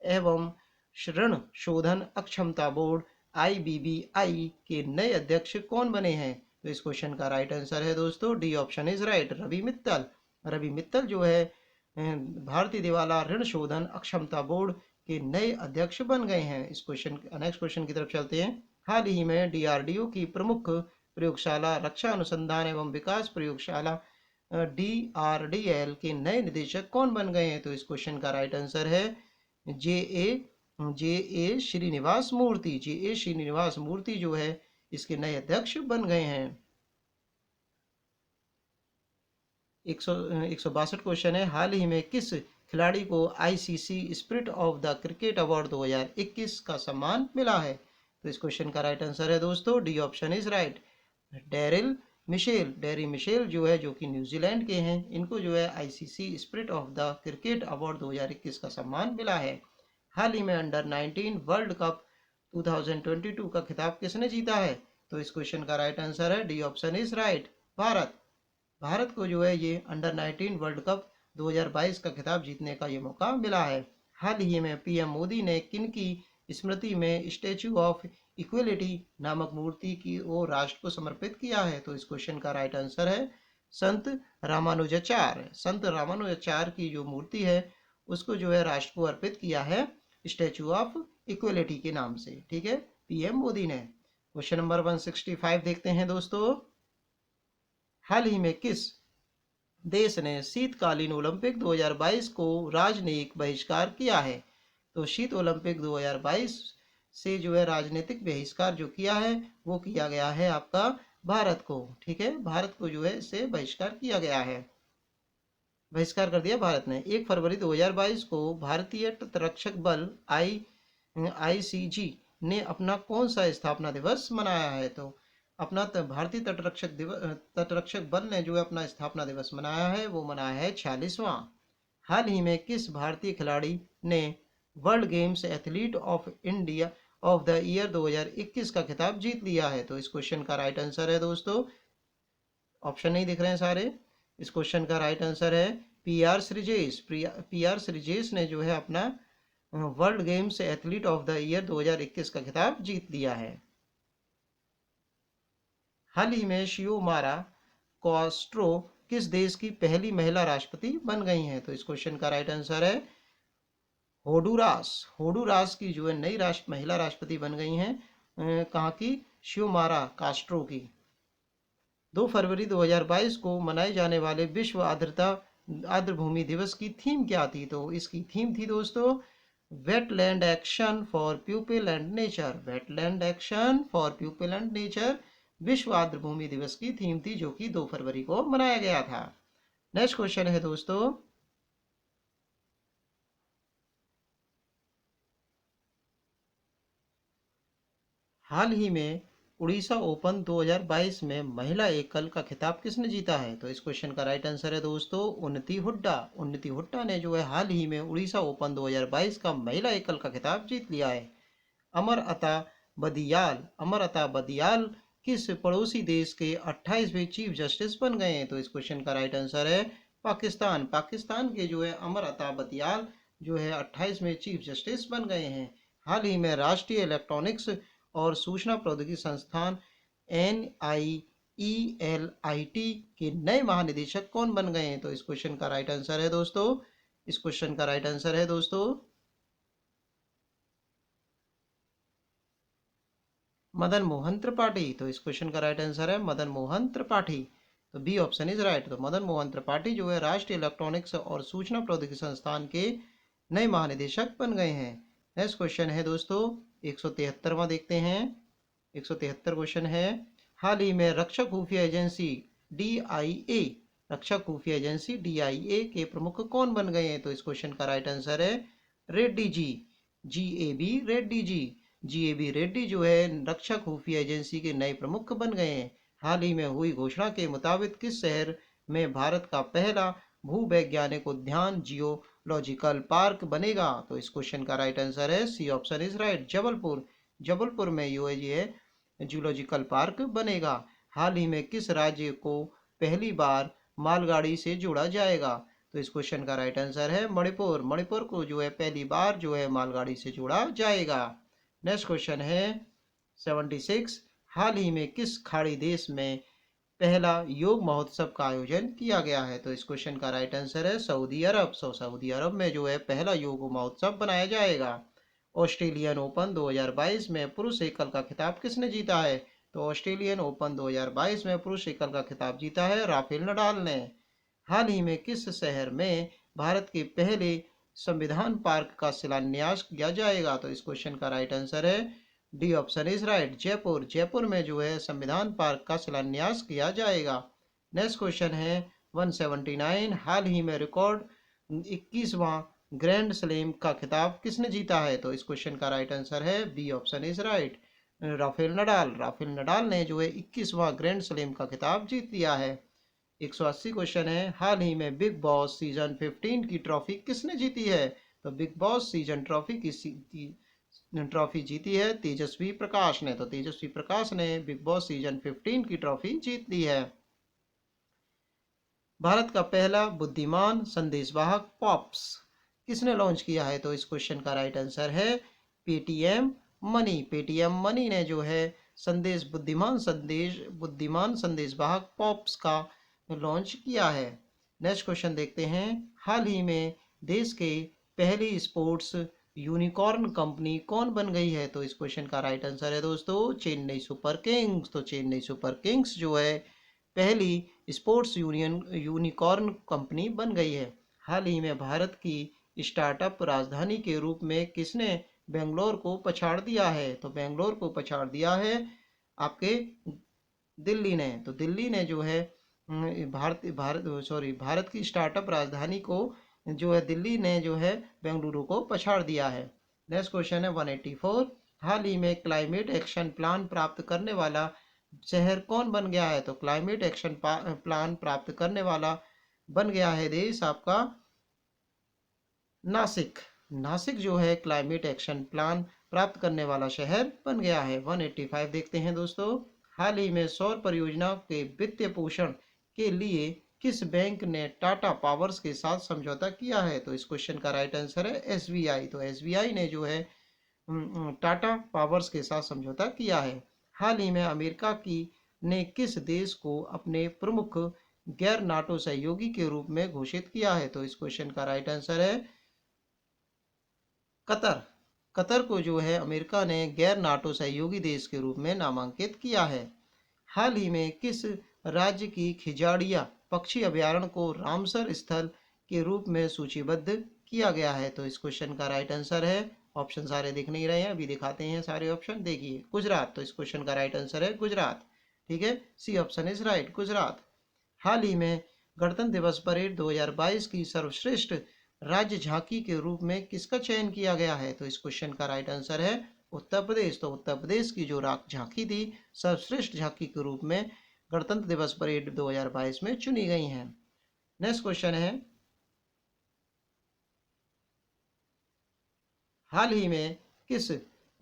[SPEAKER 1] एवं ऋण शोधन अक्षमता बोर्ड IBBI के नए अध्यक्ष कौन बने हैं? तो इस क्वेश्चन का राइट आंसर है दोस्तों D option is right, Ravi Mittal. Ravi Mittal जो है भारतीय दिवाला ऋण शोधन अक्षमता बोर्ड के नए अध्यक्ष बन गए हैं। इस क्वेश्चन नेक्स्ट क्वेश्चन की तरफ चलते हैं। हाल ही में DRDO की प्रमुख प्रयोगशाला रक्षा अनुसंधान एवं विकास प्रयोगशाला DRDL के नए निदेशक कौन बन गए हैं? तो इस क्वेश्चन का राइट आंसर है जे ए श्रीनिवास मूर्ति। जे ए श्रीनिवास मूर्ति जो है इसके नए अध्यक्ष बन गए हैं। 162 क्वेश्चन है, हाल ही में किस खिलाड़ी को ICC spirit of the cricket award 2021 का सम्मान मिला है? तो इस क्वेश्चन का राइट आंसर है दोस्तों D option is right, Daryl Mitchell जो है, जो कि न्यूजीलैंड के हैं। इनको जो है ICC spirit of the cricket award 2021 का सम्मान मिला है। हाल ही में अंडर 19 वर्ल्ड कप 2022 का खिताब किसने जीता है? तो इस क्वेश्चन का राइट आंसर है D option is right, Bharat. Bharat को जो है ये अंडर 19 वर्ल्ड कप 2022 का खिताब जीतने का ये मौका मिला है। हाल ही में PM मोदी ने किन की स्मृति में स्टैच्यू ऑफ इक्वलिटी नामक मूर्ति की वो राष्ट्र को समर्पित किया है? तो इस क्वेश्चन का राइट आंसर है संत रामानुजाचार्य। संत रामानुजाचार्य की जो मूर्ति है उसको जो है राष्ट्र को अर्पित किया है स्टैच्यू ऑफ इक्वलिटी के नाम से। ठीक है, PM मोदी ने। क्वेश्चन नंबर 165 देखते हैं दोस्तों, हाल ही में किस देश ने शीतकालीन ओलंपिक 2022 को राजनयिक बहिष्कार किया है? तो शीत ओलंपिक 2022 से जो है राजनीतिक बहिष्कार जो किया है वो किया गया है आपका भारत को। ठीक है, भारत को जो है इससे बहिष्कार किया गया है, बहिष्कार कर दिया भारत ने। 1 फरवरी 2022 को भारतीय तटरक्षक बल ICG ने अपना कौन सा स्थापना दिवस मनाया है? तो अपना भारतीय तटरक्षक बल ने जो है अपना स्थापना दिवस मनाया है वो मनाया है 46वां। हाल ही में किस भारतीय खिलाड़ी ने world games athlete of India of the year 2021 का खिताब जीत लिया है? तो इस क्वेश्चन का राइट आंसर है दोस्तों, ऑप्शन नहीं दिख रहे हैं सारे, इस क्वेश्चन का राइट आंसर है PR श्रीजेश। PR श्रीजेश ने जो है अपना world games athlete of the year 2021 का खिताब जीत लिया है। हाल ही में शियोमारा कास्ट्रो किस देश की पहली महिला राष्ट्रपति बन गई हैं? तो इस क्वेश्चन का राइट आंसर है होंडुरास। होंडुरास की जो है नई महिला राष्ट्रपति बन गई हैं। कहाँ की? शियोमारा कास्ट्रो की। 2 फरवरी 2022 को मनाए जाने वाले विश्व आर्द्र भूमि दिवस की थीम क्या थी? तो इसकी थीम थी दोस्तों wetland action for people and nature. Wetland action for people and nature विश्व आर्द्र भूमि दिवस की थीम थी, जो कि 2 फरवरी को मनाया गया था। नेक्स्ट क्वेश्चन है दोस्तों, हाल ही में उड़ीसा ओपन 2022 में महिला एकल का खिताब किसने जीता है? तो इस क्वेश्चन का राइट आंसर है दोस्तों उन्नति हुड्डा। उन्नति हुड्डा ने जो है हाल ही में उड़ीसा ओपन 2022 का महिला एकल का खिताब जीत लिया है। अमर अता बदियाल किस पड़ोसी देश के 28वें चीफ जस्टिस बन गए हैं? तो इस क्वेश्चन का राइट आंसर है पाकिस्तान। पाकिस्तान के जो है अमर अता बदियाल जो है 28वें चीफ जस्टिस बन गए हैं। हाल ही में राष्ट्रीय इलेक्ट्रॉनिक्स और सूचना प्रौद्योगिकी संस्थान NIELIT के नए महानिदेशक कौन बन गए हैं? तो इस क्वेश्चन का राइट आंसर है दोस्तों, इस क्वेश्चन का राइट आंसर है दोस्तों मदन मोहन त्रिपाठी। तो इस क्वेश्चन का राइट आंसर है मदन मोहन त्रिपाठी। तो B ऑप्शन इज राइट। तो मदन मोहन त्रिपाठी जो है राष्ट्रीय इलेक्ट्रॉनिक्स और सूचना प्रौद्योगिकी संस्थान के नए महानिदेशक बन गए हैं। नेक्स्ट क्वेश्चन है दोस्तों 173वां देखते हैं। 173 क्वेश्चन है, हाल ही में रक्षा खुफिया एजेंसी DIA, रक्षा खुफिया एजेंसी DIA के प्रमुख कौन बन गए हैं? तो इस क्वेश्चन का राइट आंसर है रेड्डी जी, GAB रेड्डी जी। GAB रेड्डी जो है रक्षा खुफिया एजेंसी के नए प्रमुख बन गए हैं। हाल ही में हुई घोषणा के मुताबिक किस शहर में भारत का पहला भूवैज्ञानिक उद्यान जियोलॉजिकल पार्क बनेगा? तो इस क्वेश्चन का राइट आंसर है C option is right, Jabalpur. Jabalpur में ये जूलॉजिकल पार्क बनेगा। हाल ही में किस राज्य को पहली बार मालगाड़ी से जोड़ा जाएगा? तो इस क्वेश्चन का राइट आंसर है मणिपुर। मणिपुर को जो है पहली बार जो है मालगाड़ी से जोड़ा जाएगा। नेक्स्ट क्वेश्चन है 76, हाल ही में किस खाड़ी देश में पहला योग महोत्सव का आयोजन किया गया है? तो इस क्वेश्चन का राइट आंसर है सऊदी अरब। सऊदी अरब में जो है पहला योग महोत्सव बनाया जाएगा। ऑस्ट्रेलियन ओपन 2022 में पुरुष एकल का खिताब किसने जीता है? तो ऑस्ट्रेलियन ओपन 2022 में पुरुष एकल का खिताब जीता है राफेल नडाल ने। हाल ही में किस शहर में भारत के पहले संविधान पार्क का शिलान्यास किया जाएगा? तो इस क्वेश्चन का राइट आंसर है D option is right, Jaipur. Jaipur में जो है संविधान पार्क का शिलान्यास किया जाएगा। नेक्स्ट क्वेश्चन है 179, हाल ही में रिकॉर्ड 21वां ग्रैंड स्लैम का खिताब किसने जीता है? तो इस क्वेश्चन का राइट आंसर है B option is right, Rafael Nadal. Rafael Nadal ने जो है 21वां ग्रैंड स्लैम का खिताब जीत लिया है। 180 क्वेश्चन है, हाल ही में बिग बॉस सीजन 15 की ट्रॉफी किसने जीती है? तो बिग बॉस सीजन ट्रॉफी की ट्रॉफी जीती है तेजस्वी प्रकाश ने। तो तेजस्वी प्रकाश ने बिग बॉस सीजन 15 की ट्रॉफी जीत ली है। भारत का पहला बुद्धिमान संदेशवाहक पॉप्स किसने लॉन्च किया है? तो इस क्वेश्चन का राइट आंसर है पेटीएम मनी। पेटीएम मनी ने जो है बुद्धिमान संदेशवाहक पॉप्स का लॉन्च किया है। नेक्स्ट क्वेश्चन देखते हैं, हाल ही में देश के पहली स्पोर्ट्स यूनिकॉर्न कंपनी कौन बन गई है? तो इस क्वेश्चन का राइट आंसर है दोस्तों चेन्नई सुपर किंग्स। तो चेन्नई सुपर किंग्स जो है पहली स्पोर्ट्स यूनिकॉर्न कंपनी बन गई है। हाल ही में भारत की स्टार्टअप राजधानी के रूप में किसने बेंगलोर को पछाड़ दिया है? तो बेंगलोर को पछाड़ दिया है आपके दिल्ली ने। तो दिल्ली ने जो है भारत की स्टार्टअप राजधानी को जो है दिल्ली ने जो है बेंगलुरु को पछाड़ दिया है। नेक्स्ट क्वेश्चन है 184, हाल ही में क्लाइमेट एक्शन प्लान प्राप्त करने वाला शहर कौन बन गया है? तो क्लाइमेट एक्शन प्लान प्राप्त करने वाला बन गया है देश आपका नासिक। नासिक जो है क्लाइमेट एक्शन प्लान प्राप्त करने वाला शहर बन गया है। 185 देखते हैं दोस्तों, हाल ही में सौर परियोजना के वित्तीय पोषण के लिए किस बैंक ने टाटा पावर्स के साथ समझौता किया है? तो इस क्वेश्चन का राइट आंसर है SBI। तो SBI ने जो है टाटा पावर्स के साथ समझौता किया है। हाल ही में अमेरिका की ने किस देश को अपने प्रमुख गैर नाटो सहयोगी के रूप में घोषित किया है? तो इस क्वेश्चन का राइट आंसर है कतर। कतर को जो है अमेरिका ने गैर नाटो सहयोगी देश के रूप में नामांकित किया है। हाल ही में किस राज्य की खिजाड़िया पक्षी अभयारण्य को रामसर स्थल के रूप में सूचीबद्ध किया गया है? तो इस क्वेश्चन का राइट आंसर है, ऑप्शन सारे दिख नहीं रहे हैं, अभी दिखाते हैं सारे ऑप्शन, देखिए गुजरात। तो इस क्वेश्चन का राइट आंसर है गुजरात। ठीक है, C option is right, Gujarat. हाल ही में गणतंत्र दिवस परेड 2022 की सर्वश्रेष्ठ राज्य झांकी के रूप में किसका चयन किया गया है? तो इस क्वेश्चन का राइट आंसर है उत्तर प्रदेश। तो उत्तर प्रदेश की जो झांकी थी सर्वश्रेष्ठ झांकी के रूप में गणतंत्र दिवस परेड 2022 में चुनी गई हैं। नेक्स्ट क्वेश्चन है, हाल ही में किस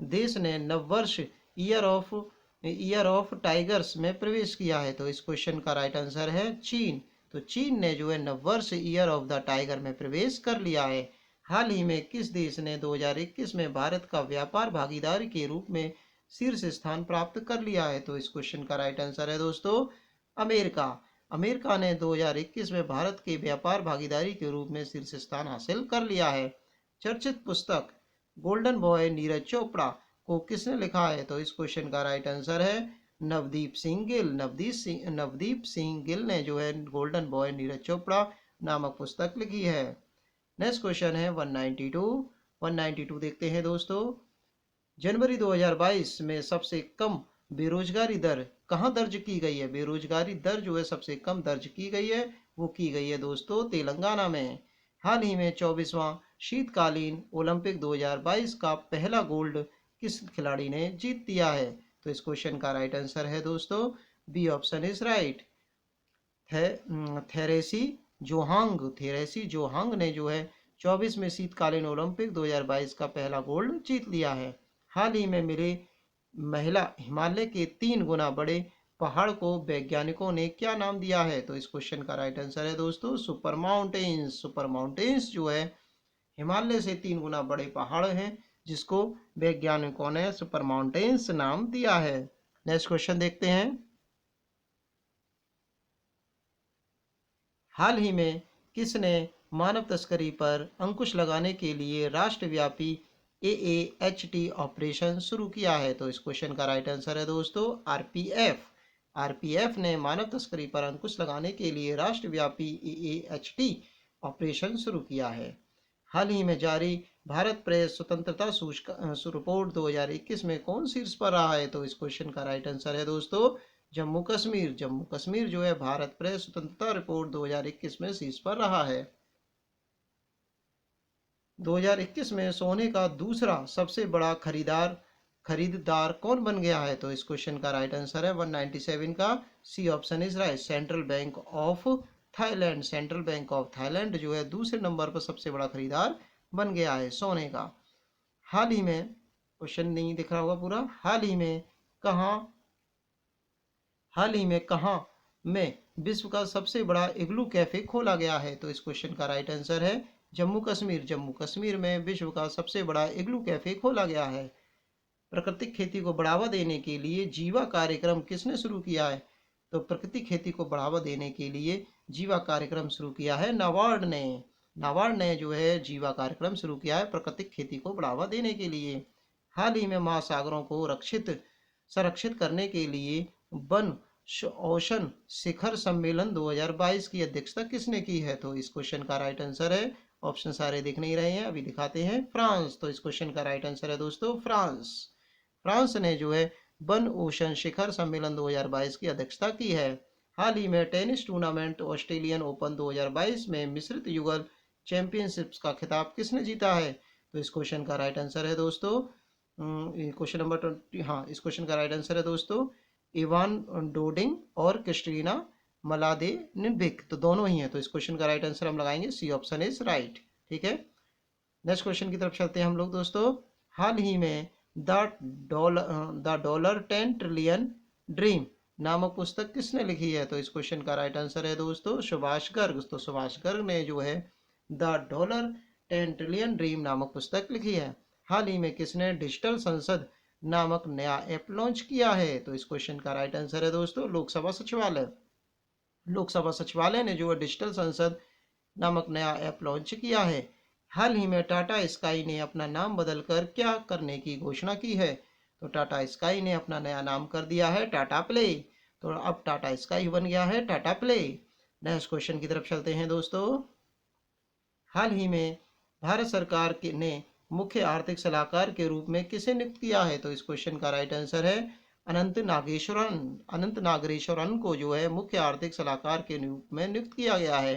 [SPEAKER 1] देश ने नववर्ष ईयर ऑफ टाइगर्स में प्रवेश किया है? तो इस क्वेश्चन का राइट आंसर है चीन। तो चीन ने जो है नववर्ष ईयर ऑफ द टाइगर में प्रवेश कर लिया है। हाल ही में किस देश ने 2021 में भारत का व्यापार भागीदारी के रूप में शीर्ष स्थान प्राप्त कर लिया है? तो इस क्वेश्चन का राइट आंसर है दोस्तों अमेरिका। अमेरिका ने 2021 में भारत के व्यापार भागीदारी के रूप में शीर्ष स्थान हासिल कर लिया है। चर्चित पुस्तक गोल्डन बॉय नीरज चोपड़ा को किसने लिखा है? तो इस क्वेश्चन का राइट आंसर है नवदीप सिंह गिल। नवदीप सिंह गिल ने जो है गोल्डन बॉय नीरज चोपड़ा नामक पुस्तक लिखी है। नेक्स्ट क्वेश्चन है 192, 192 देखते हैं दोस्तों। जनवरी 2022 में सबसे कम बेरोजगारी दर कहाँ दर्ज की गई है? बेरोजगारी दर जो है सबसे कम दर्ज की गई है, वो की गई है दोस्तों तेलंगाना में। हाल ही में 24वां शीतकालीन ओलंपिक 2022 का पहला गोल्ड किस खिलाड़ी ने जीत दिया है? तो इस क्वेश्चन का राइट आंसर है दोस्तों B option is right. Therese Johaug ने जो है 24वें शीतकालीन ओलंपिक 2022 का पहला गोल्ड जीत लिया है। हाल ही में मिले महिला हिमालय के 3 गुना बड़े पहाड़ को वैज्ञानिकों ने क्या नाम दिया है? तो इस क्वेश्चन का राइट आंसर है दोस्तों सुपर माउंटेन्स। सुपर माउंटेन्स जो है हिमालय से 3 गुना बड़े पहाड़ हैं, जिसको वैज्ञानिकों ने सुपर माउंटेन्स नाम दिया है। नेक्स्ट क्वेश्चन देखते हैं। हाल ही में किसने मानव तस्करी पर अंकुश लगाने के लिए राष्ट्रव्यापी AAHT ऑपरेशन शुरू किया है? तो इस क्वेश्चन का राइट आंसर है दोस्तों आरपीएफ। आरपीएफ ने मानव तस्करी पर अंकुश लगाने के लिए राष्ट्रव्यापी AAHT ऑपरेशन शुरू किया है। हाल ही में जारी भारत प्रेस स्वतंत्रता सूचकांक रिपोर्ट 2021 में कौन शीर्ष पर रहा है? तो इस क्वेश्चन का राइट आंसर है दोस्तों जम्मू कश्मीर। जम्मू कश्मीर जो है भारत प्रेस स्वतंत्रता रिपोर्ट 2021 में शीर्ष पर रहा है। 2021 में सोने का दूसरा सबसे बड़ा खरीदार कौन बन गया है? तो इस क्वेश्चन का राइट आंसर है 197 का C option is right central bank of Thailand. Central bank of Thailand जो है दूसरे नंबर पर सबसे बड़ा खरीदार बन गया है सोने का। हाल ही में क्वेश्चन नहीं दिख रहा होगा पूरा। कहाँ हाल ही में कहाँ में विश्व का सबसे बड़ा इग्लू कैफे खोला गया है? तो इस क्वेश्चन का राइट आंसर है जम्मू कश्मीर। जम्मू कश्मीर में विश्व का सबसे बड़ा इग्लू कैफे खोला गया है। प्राकृतिक खेती को बढ़ावा देने के लिए जीवा कार्यक्रम किसने शुरू किया है? तो प्राकृतिक खेती को बढ़ावा देने के लिए जीवा कार्यक्रम शुरू किया है नाबार्ड ने। नाबार्ड ने जो है जीवा कार्यक्रम शुरू किया है प्राकृतिक खेती को बढ़ावा देने के लिए। हाल ही में महासागरों को संरक्षित करने के लिए वन ओशन शिखर सम्मेलन 2022 की अध्यक्षता किसने की है? तो इस क्वेश्चन का राइट आंसर है ऑप्शन सारे दिख नहीं रहे हैं, अभी दिखाते हैं, फ्रांस। तो इस क्वेश्चन का राइट आंसर है दोस्तों फ्रांस। फ्रांस ने जो है वन ओशन शिखर सम्मेलन 2022 की अध्यक्षता की है। हाल ही में टेनिस टूर्नामेंट ऑस्ट्रेलियन ओपन 2022 में मिश्रित युगल चैंपियनशिप्स का खिताब किसने जीता है? तो इस क्वेश्चन का राइट आंसर है दोस्तों क्वेश्चन नंबर 20। हाँ, इस क्वेश्चन का राइट आंसर है दोस्तों इवान डोडिंग और क्रिस्टीना मलादेनिविक, तो दोनों ही हैं। तो इस क्वेश्चन का राइट आंसर हम लगाएंगे सी ऑप्शन इज राइट। ठीक है, नेक्स्ट क्वेश्चन की तरफ चलते हैं हम लोग दोस्तों। हाल ही में द डॉलर 10 ट्रिलियन ड्रीम नामक पुस्तक किसने लिखी है? तो इस क्वेश्चन का राइट आंसर है दोस्तों सुभाष गर्ग। तो सुभाष गर्ग ने जो है द $10 ट्रिलियन ड्रीम नामक पुस्तक लिखी है। हाल ही में किसने डिजिटल संसद नामक नया ऐप लॉन्च किया है? तो इस क्वेश्चन का राइट आंसर है दोस्तों लोकसभा सचिवालय। लोकसभा सचिवालय ने जो है डिजिटल संसद नामक नया ऐप लॉन्च किया है। हाल ही में टाटा स्काई ने अपना नाम बदलकर क्या करने की घोषणा की है? तो टाटा स्काई ने अपना नया नाम कर दिया है टाटा प्ले। तो अब टाटा स्काई बन गया है टाटा प्ले। नेक्स्ट क्वेश्चन की तरफ चलते हैं दोस्तों। हाल ही में भारत सरकार ने मुख्य आर्थिक सलाहकार के रूप में किसे नियुक्त किया है? तो इस क्वेश्चन का राइट आंसर है अनंत नागेश्वरन को जो है मुख्य आर्थिक सलाहकार के रूप में नियुक्त किया गया है।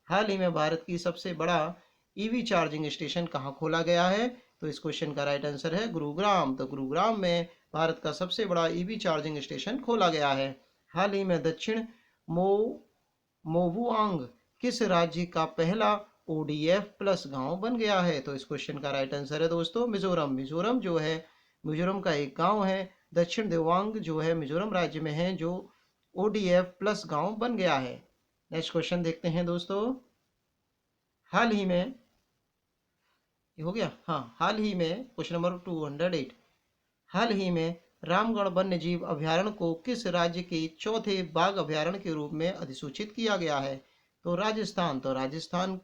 [SPEAKER 1] हाल ही में भारत की सबसे बड़ा ईवी चार्जिंग स्टेशन कहाँ खोला गया है? तो इस क्वेश्चन का राइट आंसर है गुरुग्राम। तो गुरुग्राम में भारत का सबसे बड़ा ईवी चार्जिंग स्टेशन खोला गया है। हाल ही में दक्षिण मोवुआंग किस राज्य का पहला ODF प्लस गांव बन गया है? तो इस क्वेश्चन का राइट आंसर है दोस्तों मिजोरम। मिजोरम का एक गांव है दक्षिण देवांग जो है मिजोरम राज्य में है, जो ODF प्लस गांव बन गया है। नेक्स्ट क्वेश्चन देखते हैं दोस्तों। हाल ही में ये हो गया। हाँ, हाल ही में क्वेश्चन नंबर 208। हाल ही में रामगढ़ वन्य जीव अभयारण्य को किस राज्य के चौथे बाघ अभयारण्य के रूप में अधिसूचित किया गया है? तो राजस्थान। तो राजस्थान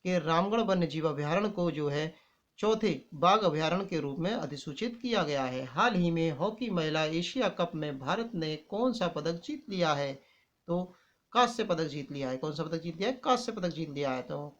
[SPEAKER 1] के रामगढ़ वन्य जीव अभयारण्य को जो है चौथे बाघ अभयारण्य के रूप में अधिसूचित किया गया है। हाल ही में हॉकी महिला एशिया कप में भारत ने कौन सा पदक जीत लिया है? तो कांस्य पदक जीत लिया है। कौन सा पदक जीत लिया है? कांस्य पदक जीत लिया है। तो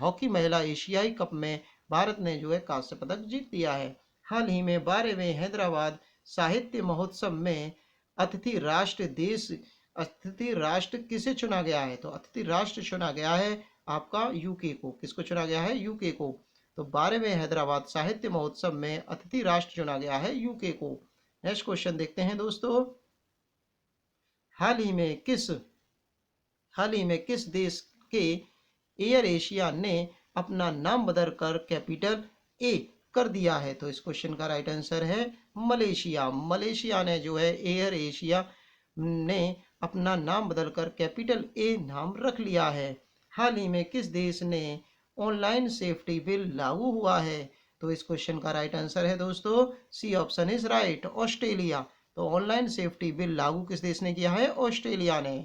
[SPEAKER 1] हॉकी महिला एशियाई कप में भारत ने जो है कांस्य पदक जीत लिया है। हाल ही में 12वें हैदराबाद साहित्य महोत्सव में अतिथि राष्ट्र देश अतिथि राष्ट्र किसे चुना गया है? तो अतिथि राष्ट्र चुना गया है आपका यूके को। किसको चुना गया है? यूके को। तो 12वें हैदराबाद साहित्य महोत्सव में अतिथि राष्ट्र चुना गया है यूके को। नेक्स्ट क्वेश्चन देखते हैं दोस्तों। हाल ही में किस देश के एयर एशिया ने अपना नाम बदलकर कैपिटल ए कर दिया है? तो इस क्वेश्चन का राइट आंसर है मलेशिया। मलेशिया ने जो है एयर एशिया ने अपना नाम बदलकर कैपिटल ए नाम रख लिया है। हाल ही में किस देश ने ऑनलाइन सेफ्टी बिल लागू हुआ है? तो इस क्वेश्चन का राइट आंसर है दोस्तों C option is right, Australia. तो ऑनलाइन सेफ्टी बिल लागू किस देश ने किया है? ऑस्ट्रेलिया ने।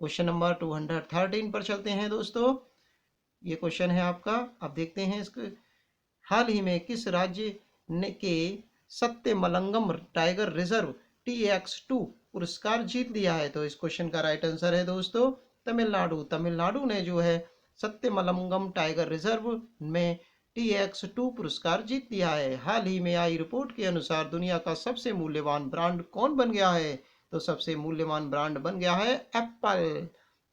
[SPEAKER 1] क्वेश्चन नंबर 213 पर चलते हैं दोस्तों। ये क्वेश्चन है आपका, अब देखते हैं इसको। हाल ही में किस राज्य ने के सत्यमलंगम टाइगर रिजर्व TX2 पुरस्कार जीत लिया है? तो इस क्वेश्चन का राइट आंसर है दोस्तों तमिलनाडु। तमिलनाडु ने जो है सत्यमलंगम टाइगर रिजर्व में TX2 पुरस्कार जीत लिया है। हाल ही में आई रिपोर्ट के अनुसार दुनिया का सबसे मूल्यवान ब्रांड कौन बन गया है? तो सबसे मूल्यवान ब्रांड बन गया है एप्पल।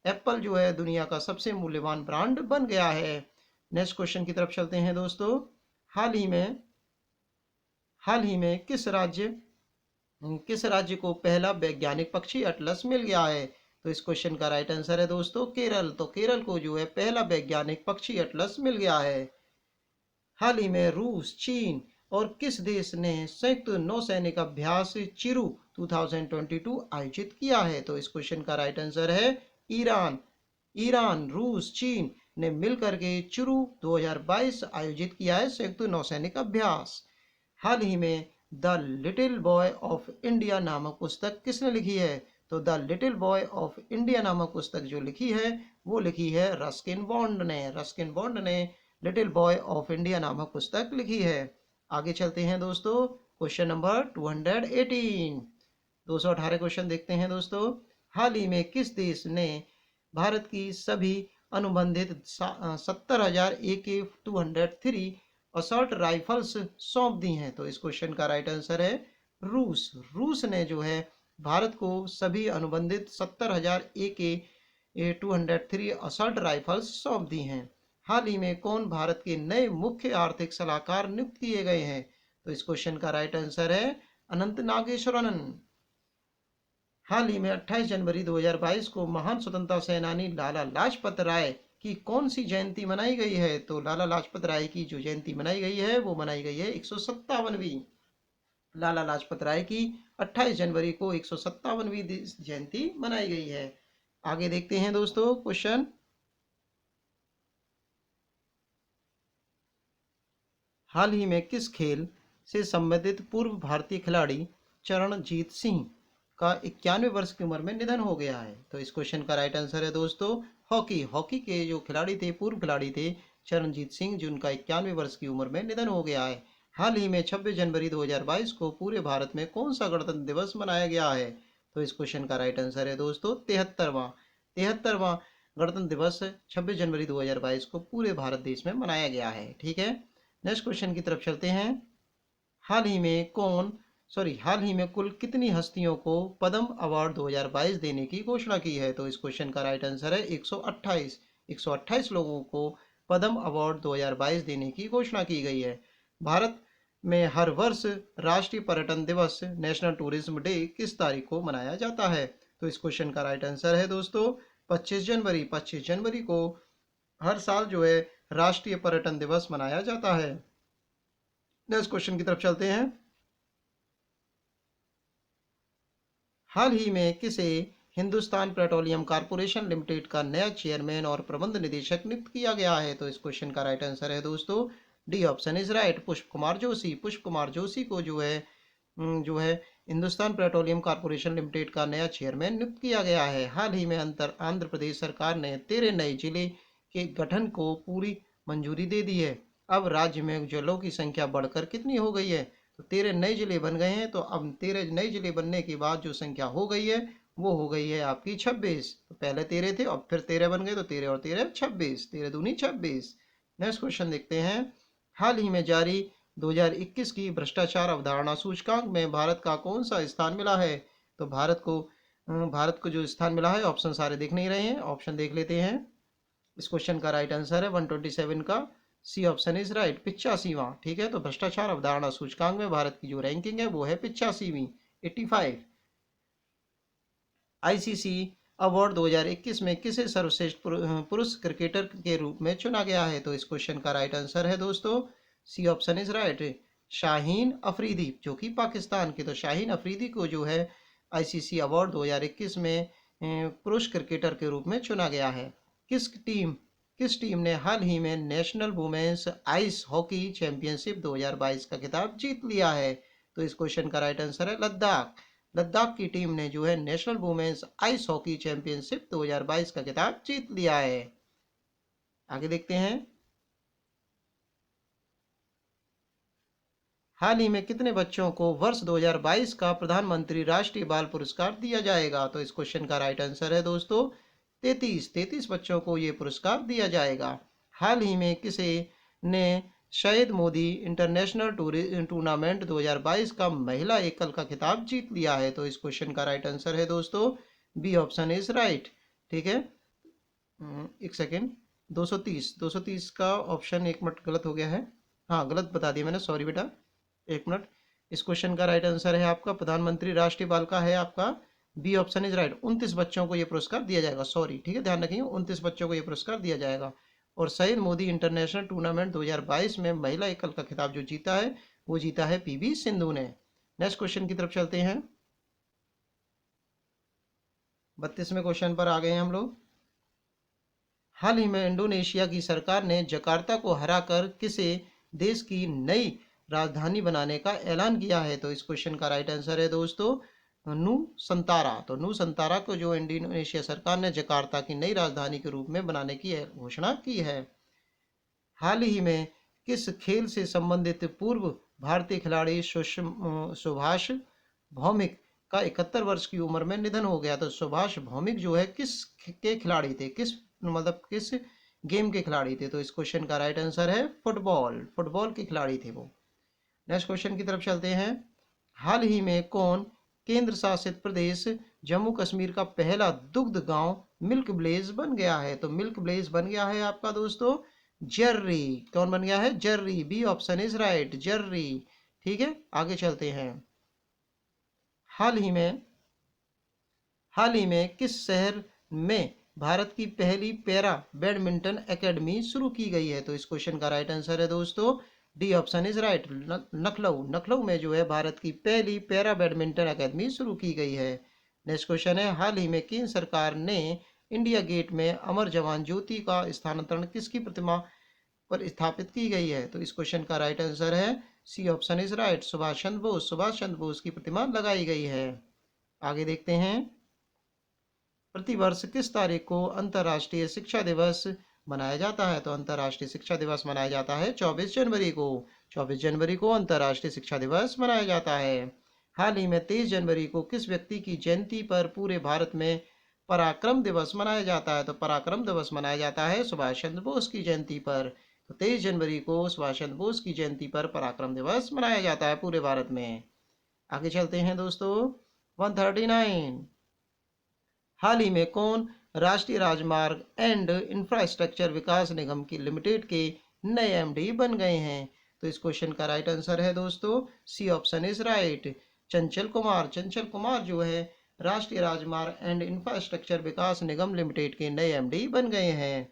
[SPEAKER 1] एप्पल जो है दुनिया का सबसे मूल्यवान ब्रांड बन गया है। नेक्स्ट क्वेश्चन की तरफ चलते हैं दोस्तों। हाल ही में किस राज्य को पहला वैज्ञानिक पक्षी अटलस मिल गया है? तो इस क्वेश्चन का राइट आंसर है दोस्तों केरल। तो केरल को जो है पहला वैज्ञानिक पक्षी अटलस मिल गया है। हाल ही में रूस, चीन और किस देश ने संयुक्त नौसैनिक अभ्यास चिरू 2022 आयोजित किया है? तो इस क्वेश्चन का राइट आंसर है ईरान। ईरान, रूस, चीन ने मिलकर के चिरू 2022 आयोजित किया है संयुक्त नौसैनिक अभ्यास। हाल ही में the little boy of India नामक पुस्तक किसने लिखी है? तो the little boy of India नामक पुस्तक जो लिखी है वो लिखी है रस्किन बॉन्ड ने। रस्किन बॉन्ड ने लिटिल बॉय ऑफ इंडिया नामक पुस्तक लिखी है। आगे चलते हैं दोस्तों। क्वेश्चन नंबर 218 218 क्वेश्चन देखते हैं दोस्तों। हाल ही में किस देश ने भारत की सभी अनुबंधित 70,000 AK-203 असॉल्ट राइफल्स सौंप दी हैं? तो इस क्वेश्चन का राइट आंसर है रूस। रूस ने जो है भारत को सभी अनुबंधित 70,000 AK-203 असॉल्ट राइफल्स सौंप दी हैं। हाल ही में कौन भारत के नए मुख्य आर्थिक सलाहकार नियुक्त किए गए हैं? तो इस क्वेश्चन का राइट आंसर है अनंत नागेश्वरन। हाल ही में 28 जनवरी 2022 को महान स्वतंत्रता सेनानी लाला लाजपत राय की कौन सी जयंती मनाई गई है? तो लाला लाजपत राय की जो जयंती मनाई गई है वो मनाई गई है 157वीं। लाला लाजपत राय की 28 जनवरी को 157वीं जयंती मनाई गई है। आगे देखते हैं दोस्तों क्वेश्चन। हाल ही में किस खेल से संबंधित पूर्व भारतीय खिलाड़ी चरणजीत सिंह का 91 वर्ष की उम्र में निधन हो गया है? तो इस क्वेश्चन का राइट आंसर है दोस्तों हॉकी। हॉकी के जो खिलाड़ी थे, पूर्व खिलाड़ी थे चरणजीत सिंह, जिनका 91 वर्ष की उम्र में निधन हो गया है। हाल ही में 26 जनवरी 2022 को पूरे भारत में कौन सा गणतंत्र दिवस मनाया गया है? तो इस क्वेश्चन का राइट आंसर है दोस्तों 73वां गणतंत्र दिवस 26 जनवरी 2022 को पूरे भारत देश में मनाया गया है। ठीक है, नेक्स्ट क्वेश्चन की तरफ चलते हैं। हाल ही में कुल कितनी हस्तियों को पद्म अवार्ड 2022 देने की घोषणा की है? तो इस क्वेश्चन का राइट आंसर है 128। 128 लोगों को पद्म अवार्ड 2022 देने की घोषणा की गई है। भारत में हर वर्ष राष्ट्रीय पर्यटन दिवस नेशनल टूरिज्म डे किस तारीख को मनाया जाता है? तो इस क्वेश्चन का राइट आंसर है दोस्तों 25 जनवरी। 25 जनवरी को हर साल जो है राष्ट्रीय पर्यटन दिवस मनाया जाता है। नेक्स्ट क्वेश्चन की तरफ चलते हैं। हाल ही में किसे हिंदुस्तान पेट्रोलियम कॉर्पोरेशन लिमिटेड का नया चेयरमैन और प्रबंध निदेशक नियुक्त किया गया है? तो इस क्वेश्चन का राइट आंसर है दोस्तों डी ऑप्शन इज राइट, पुष्प कुमार जोशी। पुष्प कुमार जोशी को जो है हिंदुस्तान पेट्रोलियम कॉर्पोरेशन लिमिटेड का नया चेयरमैन नियुक्त किया गया है। हाल ही में आंध्र प्रदेश सरकार ने 13 नए जिले के गठन को पूरी मंजूरी दे दी है। अब राज्य में जिलों की संख्या बढ़कर कितनी हो गई है? तो 13 नए जिले बन गए हैं। तो अब 13 नए जिले बनने के बाद जो संख्या हो गई है वो हो गई है आपकी 26। तो पहले 13 थे और फिर 13 बन गए, तो 13 और 13 26, 13 दूनी 26। नेक्स्ट क्वेश्चन देखते हैं। हाल ही में जारी 2021 की भ्रष्टाचार अवधारणा सूचकांक में भारत का कौन सा स्थान मिला है? तो भारत को जो स्थान मिला है, ऑप्शन सारे देख नहीं रहे हैं, ऑप्शन देख लेते हैं। इस क्वेश्चन का राइट आंसर है 127 का सी ऑप्शन इज राइट, 85वां। ठीक है, तो भ्रष्टाचार अवधारणा सूचकांक में भारत की जो रैंकिंग है वो है 85वीं, 85। आईसीसी अवार्ड 2021 में किसे सर्वश्रेष्ठ पुरुष क्रिकेटर के रूप में चुना गया है? तो इस क्वेश्चन का राइट आंसर है दोस्तों C option is right, Shaheen Afridi, जो कि पाकिस्तान के। तो शाहीन अफरीदी को जो है आईसीसी अवार्ड 2021 में पुरुष क्रिकेटर के रूप में चुना गया है। किस टीम ने हाल ही में national women's ice hockey championship 2022 का खिताब जीत लिया है? तो इस क्वेश्चन का राइट आंसर है लद्दाख। लद्दाख की टीम ने जो है national women's ice hockey championship 2022 का खिताब जीत लिया है। आगे देखते हैं, हाल ही में कितने बच्चों को वर्ष 2022 का प्रधानमंत्री राष्ट्रीय बाल पुरस्कार दिया जाएगा? तो इस क्वेश्चन का राइट आंसर है दोस्तों 33 बच्चों को ये पुरस्कार दिया जाएगा। हाल ही में किसे ने शहीद मोदी इंटरनेशनल टूर्नामेंट 2022 का महिला एकल का खिताब जीत लिया है? तो इस क्वेश्चन का राइट आंसर है दोस्तों बी ऑप्शन इज राइट। ठीक है, एक सेकेंड, 230 का ऑप्शन एक मिनट गलत हो गया है। हाँ, गलत बता दिया मैंने, सॉरी बेटा, एक मिनट। इस क्वेश्चन का राइट आंसर है आपका प्रधानमंत्री राष्ट्रीय बाल का है आपका बी ऑप्शन इज राइट, 29 बच्चों को यह पुरस्कार दिया जाएगा, सॉरी। ठीक है, ध्यान रखिए 29 बच्चों को यह पुरस्कार दिया जाएगा। और शहीद मोदी इंटरनेशनल टूर्नामेंट 2022 में महिला एकल का खिताब जो जीता है वो जीता है पीवी सिंधु ने। नेक्स्ट क्वेश्चन की तरफ चलते हैं, 32वें क्वेश्चन पर आ गए हैं हम लोग। हाल ही में इंडोनेशिया की सरकार ने जकार्ता को हराकर किसे देश की नई राजधानी बनाने का ऐलान किया है? तो इस क्वेश्चन का राइट आंसर है दोस्तों नू संतारा। तो नू संतारा को जो इंडोनेशिया सरकार ने जकार्ता की नई राजधानी के रूप में बनाने की घोषणा की है। हाल ही में किस खेल से संबंधित पूर्व भारतीय खिलाड़ी सुभाष भौमिक का 71 वर्ष की उम्र में निधन हो गया? तो सुभाष भौमिक जो है किस के खिलाड़ी थे, किस गेम के खिलाड़ी थे? तो इस क्वेश्चन का राइट आंसर है फुटबॉल के खिलाड़ी थे वो। नेक्स्ट क्वेश्चन की तरफ चलते हैं, हाल ही में कौन केंद्र शासित प्रदेश जम्मू कश्मीर का पहला दुग्ध गांव मिल्क ब्लेज बन गया है? तो मिल्क ब्लेज बन गया है आपका दोस्तों जर्री। कौन बन गया है? जर्री, बी ऑप्शन इज राइट, जर्री। ठीक है, आगे चलते हैं, हाल ही में किस शहर में भारत की पहली पैरा बैडमिंटन एकेडमी शुरू की गई है? तो इस क्वेश्चन का राइट आंसर है दोस्तों D option is right, Lucknow में जो है भारत की पहली पैरा बैडमिंटन एकेडमी शुरू की गई है। नेक्स्ट क्वेश्चन है, हाल ही में केंद्र सरकार ने इंडिया गेट में अमर जवान ज्योति का स्थानांतरण किसकी प्रतिमा पर स्थापित की गई है? तो इस क्वेश्चन का राइट आंसर है C option is right, Subhash Chandra Bose की प्रतिमा लगाई गई है। आगे देखते हैं, प्रतिवर्ष किस तारीख को अंतर्राष्ट्रीय शिक्षा दिवस मनाया जाता है? तो अंतर्राष्ट्रीय शिक्षा दिवस मनाया जाता है 24 जनवरी को। 24 जनवरी को अंतर्राष्ट्रीय शिक्षा दिवस मनाया जाता है। हाल ही में 23 जनवरी को किस व्यक्ति की जयंती पर पूरे भारत में पराक्रम दिवस मनाया जाता है? तो पराक्रम दिवस मनाया जाता है सुभाष चंद्र बोस की जयंती पर। तो 23 जनवरी को सुभाष चंद्र बोस की जयंती पर पराक्रम दिवस मनाया जाता है पूरे भारत में। आगे चलते हैं दोस्तों, 139, हाल ही में कौन राष्ट्रीय राजमार्ग एंड इंफ्रास्ट्रक्चर विकास निगम की लिमिटेड के नए एमडी बन गए हैं? तो इस क्वेश्चन का राइट आंसर है दोस्तों C option is right, Chanchal Kumar जो है राष्ट्रीय राजमार्ग and infrastructure Vikas Nigam limited के नए एमडी बन गए हैं।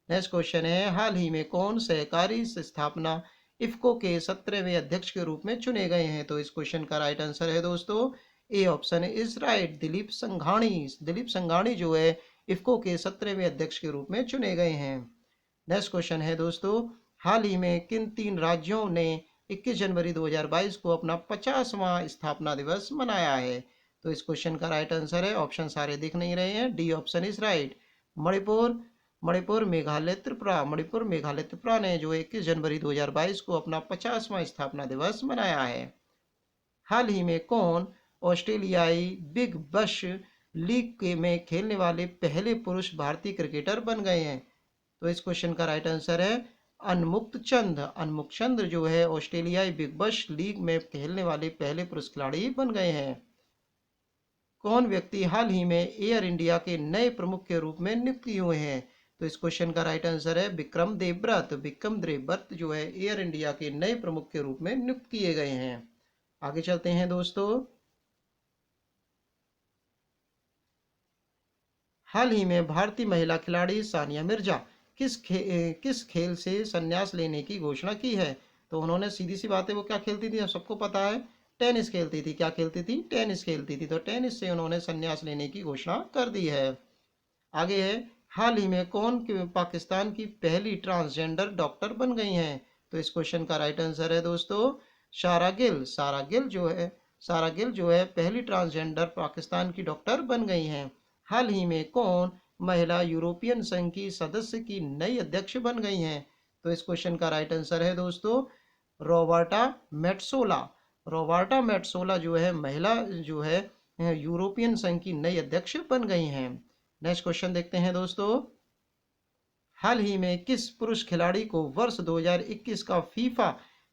[SPEAKER 1] नेक्स्ट क्वेश्चन है, हाल ही में कौन सहकारी स्थापना इफ्को के 17वें अध्यक्ष के रूप में चुने गए हैं? तो इस क्वेश्चन का राइट आंसर है दोस्तों A option is right, Dilip Sanghani जो है इफ्को के 17वें अध्यक्ष के रूप में चुने गए हैं। नेक्स्ट क्वेश्चन है दोस्तों, हाल ही में किन 3 राज्यों ने 21 जनवरी 2022 को अपना 50वां स्थापना दिवस मनाया है? तो इस क्वेश्चन का राइट आंसर है, ऑप्शन सारे दिख नहीं रहे हैं, D option is right, Manipur Meghalaya Tripura ने जो 21 जनवरी 2022 को अपना 50वां स्थापना दिवस मनाया है। हाल ही में कौन ऑस्ट्रेलियाई बिग बश लीग में खेलने वाले पहले पुरुष भारतीय क्रिकेटर बन गए हैं? तो इस क्वेश्चन का राइट आंसर है अनमुक्त चंद जो है ऑस्ट्रेलियाई बिग बैश लीग में खेलने वाले पहले पुरुष खिलाड़ी बन गए हैं। कौन व्यक्ति हाल ही में एयर इंडिया के नए प्रमुख के रूप में नियुक्त हुए हैं? तो इस क्वेश्चन का राइट आंसर है विक्रम देवव्रत। विक्रम देवव्रत जो है एयर इंडिया के नए प्रमुख के रूप में नियुक्त किए गए हैं। आगे चलते हैं दोस्तों। हाल ही में भारतीय महिला खिलाड़ी सानिया मिर्जा किस खेल से संन्यास लेने की घोषणा की है? तो उन्होंने सीधी सी बात है, वो क्या खेलती थी सबको पता है, टेनिस खेलती थी। क्या खेलती थी? टेनिस खेलती थी। तो टेनिस से उन्होंने संन्यास लेने की घोषणा कर दी है। आगे है, हाल ही में कौन पाकिस्तान की पहली ट्रांसजेंडर डॉक्टर बन गई हैं? तो इस क्वेश्चन का राइट आंसर है दोस्तों सारा गिल। सारा गिल जो है पहली ट्रांसजेंडर पाकिस्तान की डॉक्टर बन गई हैं। हाल ही में कौन महिला यूरोपियन संघ की सदस्य की नई अध्यक्ष बन गई हैं? तो इस क्वेश्चन का राइट आंसर है दोस्तों रॉबर्टा मेट्सोला। रॉबर्टा मेट्सोला जो है महिला जो है यूरोपियन संघ की नई अध्यक्ष बन गई हैं। नेक्स्ट क्वेश्चन देखते हैं दोस्तों। हाल ही में किस पुरुष खिलाड़ी को वर्ष 2021 का FIFA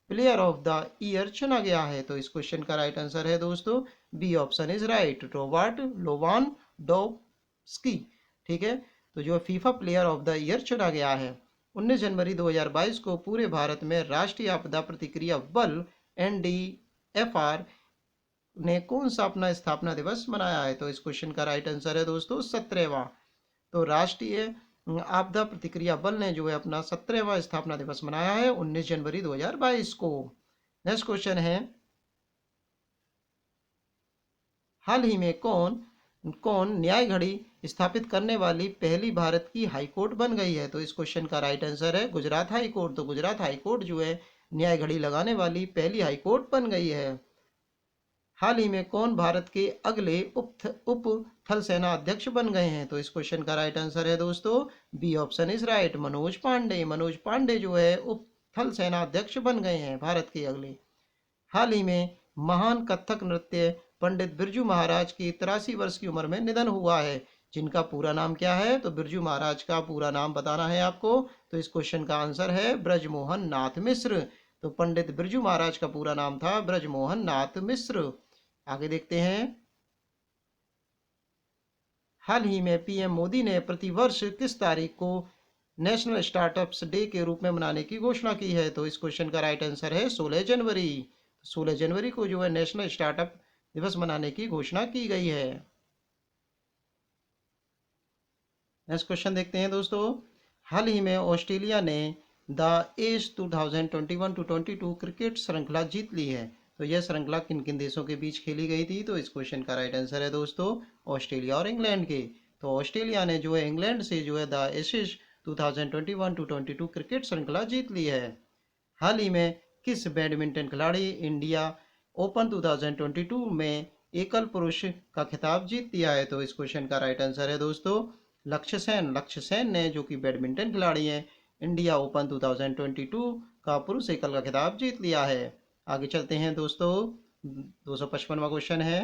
[SPEAKER 1] player of the year चुना गया है? तो इस क्वेश्चन का राइट आंसर है दोस्तों B option is right, Robert Lewandowski. ठीक है, तो जो FIFA player of the year चुना गया है। 19 जनवरी 2022 को पूरे भारत में राष्ट्रीय आपदा प्रतिक्रिया बल NDFR ने कौन सा अपना स्थापना दिवस मनाया है? तो इस क्वेश्चन का राइट आंसर है दोस्तों 17वां। तो राष्ट्रीय आपदा प्रतिक्रिया बल ने जो है अपना 17वां स्थापना दिवस मनाया है 19 जनवरी 2022 को। नेक्स्ट क्वेश्चन है, हाल ही में कौन कौन न्याय घड़ी स्थापित करने वाली पहली भारत की हाईकोर्ट बन गई है? तो इस क्वेश्चन का राइट आंसर है गुजरात हाईकोर्ट। तो गुजरात हाईकोर्ट जो है न्याय घड़ी लगाने वाली पहली हाईकोर्ट बन गई है। हाल ही में कौन भारत के अगले उप थल सेना अध्यक्ष बन गए हैं? तो इस क्वेश्चन का राइट आंसर है दोस्तों B option is right, Manoj Pande. Manoj Pande जो है उप थल सेना अध्यक्ष बन गए हैं भारत के अगले। हाल ही में महान कथक नृत्य पंडित बिरजू महाराज की 83 वर्ष की उम्र में निधन हुआ है, जिनका पूरा नाम क्या है? तो बिरजू महाराज का पूरा नाम बताना है आपको। तो इस क्वेश्चन का आंसर है ब्रजमोहन नाथ मिश्र। तो पंडित बिरजू महाराज का पूरा नाम था ब्रजमोहन नाथ मिश्र। आगे देखते हैं, हाल ही में पीएम मोदी ने प्रतिवर्ष किस तारीख को नेशनल स्टार्टअप्स डे के रूप में मनाने की घोषणा की है? तो इस क्वेश्चन का राइट आंसर है 16 जनवरी। 16 जनवरी को जो है नेशनल स्टार्टअप दिवस मनाने की घोषणा की गई है। नेक्स्ट क्वेश्चन देखते हैं दोस्तों। हाल ही में ऑस्ट्रेलिया ने द एश 2021-22 क्रिकेट श्रृंखला जीत ली है। तो यह श्रृंखला किन किन देशों के बीच खेली गई थी? तो इस क्वेश्चन का राइट आंसर है दोस्तों ऑस्ट्रेलिया और इंग्लैंड के। तो ऑस्ट्रेलिया ने जो है इंग्लैंड से जो है द एशेज 2021-22 क्रिकेट श्रृंखला जीत ली है। हाल ही में किस बैडमिंटन खिलाड़ी इंडिया ओपन 2022 में एकल पुरुष का खिताब जीत लिया है? तो इस क्वेश्चन का राइट आंसर है दोस्तों लक्ष्य सेन। लक्ष्य सेन ने, जो कि बैडमिंटन खिलाड़ी हैं, इंडिया ओपन 2022 का पुरुष एकल का खिताब जीत लिया है। आगे चलते हैं दोस्तों। 255वां क्वेश्चन है,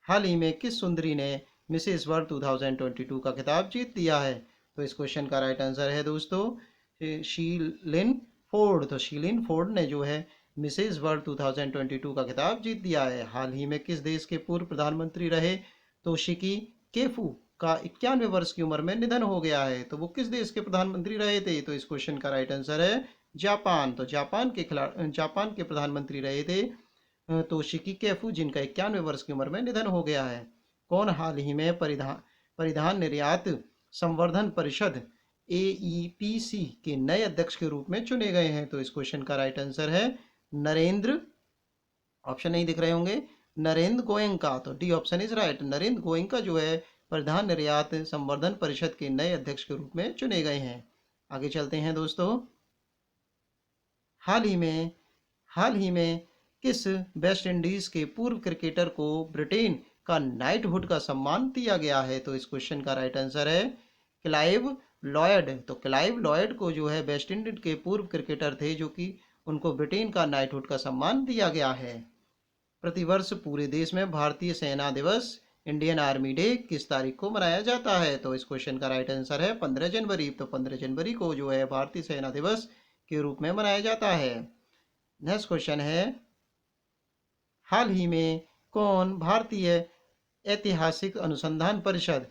[SPEAKER 1] हाल ही में किस सुंदरी ने मिसेस वर्ल्ड 2022 का खिताब जीत लिया है? तो इस क्वेश्चन का राइट आंसर है दोस्तों शीलिन फोर्ड। तो शीलिन फोर्ड ने जो है मिसेस वर्ल्ड 2022 का खिताब जीत लिया है। हाल ही में किस देश के पूर्व प्रधानमंत्री रहे तोशिकी केफू का 91 वर्ष की उम्र में निधन हो गया है? तो वो किस देश के प्रधानमंत्री रहे थे? तो इस क्वेश्चन का राइट आंसर है जापान। तो जापान के प्रधानमंत्री रहे थे तोशिकी कैफू, जिनका 91 वर्ष की उम्र में निधन हो गया है। कौन हाल ही में परिधान निर्यात संवर्धन परिषद AEPC के नए अध्यक्ष के रूप में चुने गए हैं? तो इस क्वेश्चन का राइट आंसर है नरेंद्र, ऑप्शन नहीं दिख रहे होंगे, नरेंद्र गोयंका। तो D option is right, Narendra Goenka जो है परिधान निर्यात संवर्धन परिषद के नए अध्यक्ष के रूप में चुने गए हैं। आगे चलते हैं दोस्तों। हाल ही में किस वेस्ट इंडीज के पूर्व क्रिकेटर को ब्रिटेन का नाइटहुड का सम्मान दिया गया है? तो इस क्वेश्चन का राइट आंसर है क्लाइव लॉयड। तो क्लाइव लॉयड को जो है वेस्ट इंडीज के पूर्व क्रिकेटर थे, जो कि उनको ब्रिटेन का नाइटहुड का सम्मान दिया गया है। प्रतिवर्ष पूरे देश में भारतीय सेना दिवस इंडियन आर्मी डे किस तारीख को मनाया जाता है? तो इस क्वेश्चन का राइट आंसर है 15 जनवरी। तो 15 जनवरी को जो है भारतीय सेना दिवस के रूप में मनाया जाता है। नेक्स्ट क्वेश्चन है, हाल ही में कौन भारतीय ऐतिहासिक अनुसंधान परिषद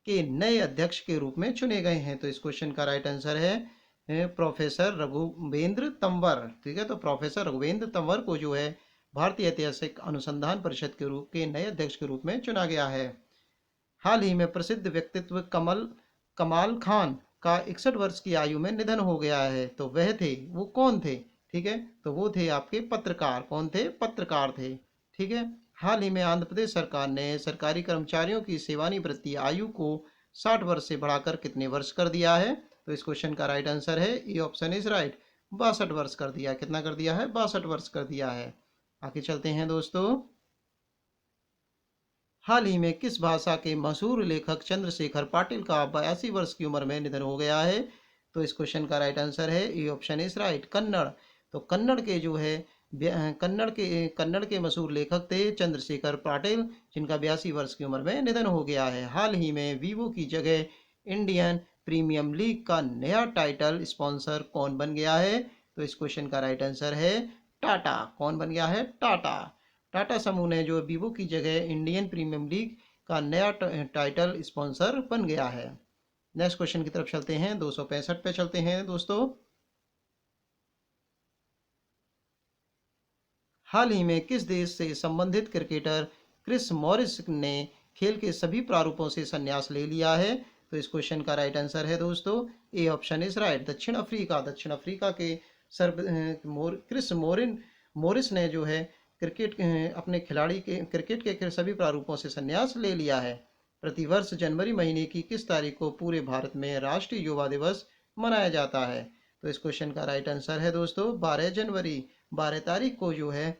[SPEAKER 1] के नए अध्यक्ष के रूप में चुने गए हैं? तो इस क्वेश्चन का राइट आंसर है प्रोफेसर रघुवेंद्र तंवर। ठीक है, तो प्रोफेसर रघुवेंद्र तंवर को जो है भारतीय ऐतिहासिक अनुसंधान परिषद के रूप के नए अध्यक्ष के रूप में चुना गया है। हाल ही में प्रसिद्ध व्यक्तित्व कमाल खान का 61 वर्ष की आयु में निधन हो गया है। तो वो कौन थे? ठीक है, तो वो थे आपके पत्रकार। कौन थे? पत्रकार थे। ठीक है, हाल ही में आंध्र प्रदेश सरकार ने सरकारी कर्मचारियों की सेवानिवृत्ति आयु को 60 वर्ष से बढ़ाकर कितने वर्ष कर दिया है? तो इस क्वेश्चन का राइट आंसर है, ए ऑप्शन इज राइट, 62 वर्ष कर दिया। कितना कर दिया है? 62 वर्ष कर दिया है। आगे चलते हैं दोस्तों, हाल ही में किस भाषा के मशहूर लेखक चंद्रशेखर पाटिल का 82 वर्ष की उम्र में निधन हो गया है? तो इस क्वेश्चन का राइट आंसर है, A option is right, Kannada. तो कन्नड़ के जो है कन्नड़ के मशहूर लेखक थे चंद्रशेखर पाटिल, जिनका 82 वर्ष की उम्र में निधन हो गया है। हाल ही में वीवो की जगह इंडियन प्रीमियम लीग का नया टाइटल स्पॉन्सर कौन बन गया है? तो इस क्वेश्चन का राइट आंसर है टाटा। कौन बन गया है? टाटा। टाटा समूह ने जो वीवो की जगह इंडियन प्रीमियम लीग का नया टाइटल स्पॉन्सर बन गया है। नेक्स्ट क्वेश्चन की तरफ चलते हैं, 265 पे चलते हैं दोस्तों। हाल ही में किस देश से संबंधित क्रिकेटर क्रिस मॉरिस ने खेल के सभी प्रारूपों से संन्यास ले लिया है? तो इस क्वेश्चन का राइट आंसर है दोस्तों, ए ऑप्शन इज राइट, दक्षिण अफ्रीका। दक्षिण अफ्रीका के क्रिस मॉरिस ने जो है अपने खिलाड़ी के क्रिकेट के सभी प्रारूपों से संन्यास ले लिया है। प्रतिवर्ष जनवरी महीने की किस तारीख को पूरे भारत में राष्ट्रीय युवा दिवस मनाया जाता है? तो इस क्वेश्चन का राइट आंसर है दोस्तों 12 जनवरी। 12 तारीख को जो है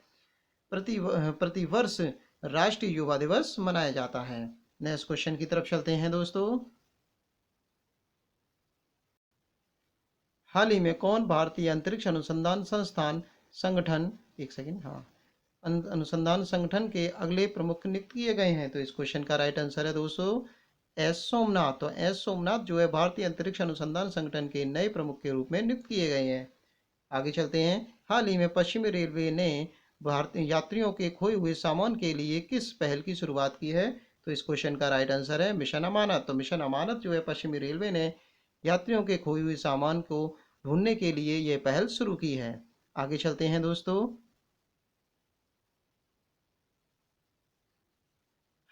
[SPEAKER 1] प्रतिवर्ष राष्ट्रीय युवा दिवस मनाया जाता है। नेक्स्ट क्वेश्चन की तरफ चलते हैं दोस्तों, हाल ही में कौन भारतीय अंतरिक्ष अनुसंधान संस्थान संगठन एक सेकेंड हाँ अनुसंधान संगठन के अगले प्रमुख नियुक्त किए गए हैं? तो इस क्वेश्चन का राइट आंसर है दोस्तों एस सोमनाथ। तो एस सोमनाथ जो है भारतीय अंतरिक्ष अनुसंधान संगठन के नए प्रमुख के रूप में नियुक्त किए गए हैं। आगे चलते हैं, हाल ही में पश्चिमी रेलवे ने भारतीय यात्रियों के खोए हुए सामान के लिए किस पहल की शुरुआत की है? तो इस क्वेश्चन का राइट आंसर है मिशन अमानत। तो मिशन अमानत जो है पश्चिमी रेलवे ने यात्रियों के खोए हुए सामान को ढूंढने के लिए यह पहल शुरू की है। आगे चलते हैं दोस्तों,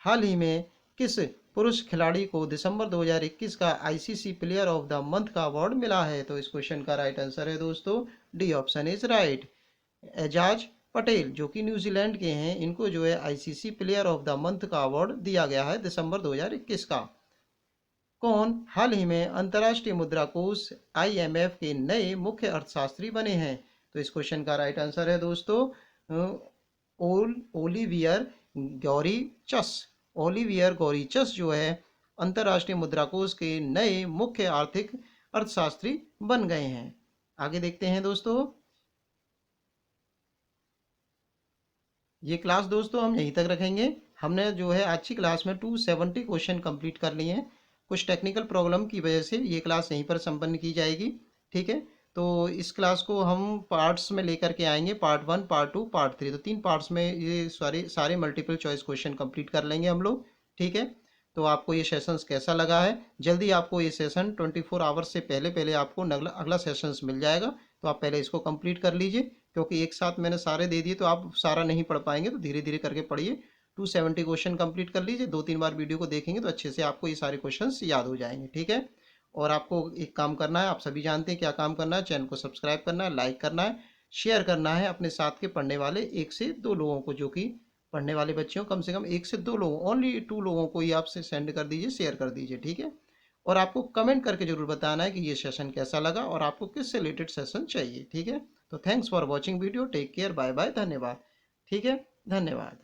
[SPEAKER 1] हाल ही में किस पुरुष खिलाड़ी को दिसंबर 2021 का ICC player of the month का अवार्ड मिला है? तो इस क्वेश्चन का राइट आंसर है दोस्तों, D option is right, Ejaz Patel, जो कि न्यूजीलैंड के हैं। इनको जो है ICC player of the month का अवार्ड दिया गया है दिसंबर 2021 का। कौन हाल ही में अंतर्राष्ट्रीय मुद्रा कोष आईएमएफ के नए मुख्य अर्थशास्त्री बने हैं? तो इस क्वेश्चन का राइट आंसर है दोस्तों ओलिवियर गौरीचस। ओलिवियर गौरीचस जो है अंतर्राष्ट्रीय मुद्रा कोष के नए मुख्य आर्थिक अर्थशास्त्री बन गए हैं। आगे देखते हैं दोस्तों, ये क्लास दोस्तों हम यहीं तक रखेंगे। हमने जो है आज की क्लास में 270 क्वेश्चन कंप्लीट कर लिए हैं। कुछ टेक्निकल प्रॉब्लम की वजह से ये क्लास यहीं पर संपन्न की जाएगी। ठीक है, तो इस क्लास को हम पार्ट्स में लेकर के आएंगे, पार्ट 1, पार्ट 2, पार्ट 3। तो 3 पार्ट्स में ये सारे मल्टीपल चॉइस क्वेश्चन कंप्लीट कर लेंगे हम लोग। ठीक है, तो आपको ये सेशंस कैसा लगा है? जल्दी आपको ये सेशन 24 आवर्स से पहले आपको अगला सेशंस मिल जाएगा। तो आप पहले इसको कंप्लीट कर लीजिए, क्योंकि एक साथ मैंने सारे दे दिए तो आप सारा नहीं पढ़ पाएंगे। तो धीरे धीरे करके पढ़िए। 270 क्वेश्चन कंप्लीट कर लीजिए। 2-3 बार वीडियो को देखेंगे तो अच्छे से आपको ये सारे क्वेश्चंस याद हो जाएंगे। ठीक है, और आपको एक काम करना है, आप सभी जानते हैं क्या काम करना है। चैनल को सब्सक्राइब करना है, लाइक करना है, शेयर करना है अपने साथ के पढ़ने वाले 1 से 2 लोगों को, जो कि पढ़ने वाले बच्चे हों। कम से कम 1 से 2 लोगों, ओनली 2 लोगों को ही आपसे सेंड कर दीजिए, शेयर कर दीजिए। ठीक है, और आपको कमेंट करके जरूर बताना है कि ये सेशन कैसा लगा और आपको किससे रिलेटेड सेशन चाहिए। ठीक है, तो thanks for watching video, take care, bye bye, धन्यवाद। ठीक है, धन्यवाद।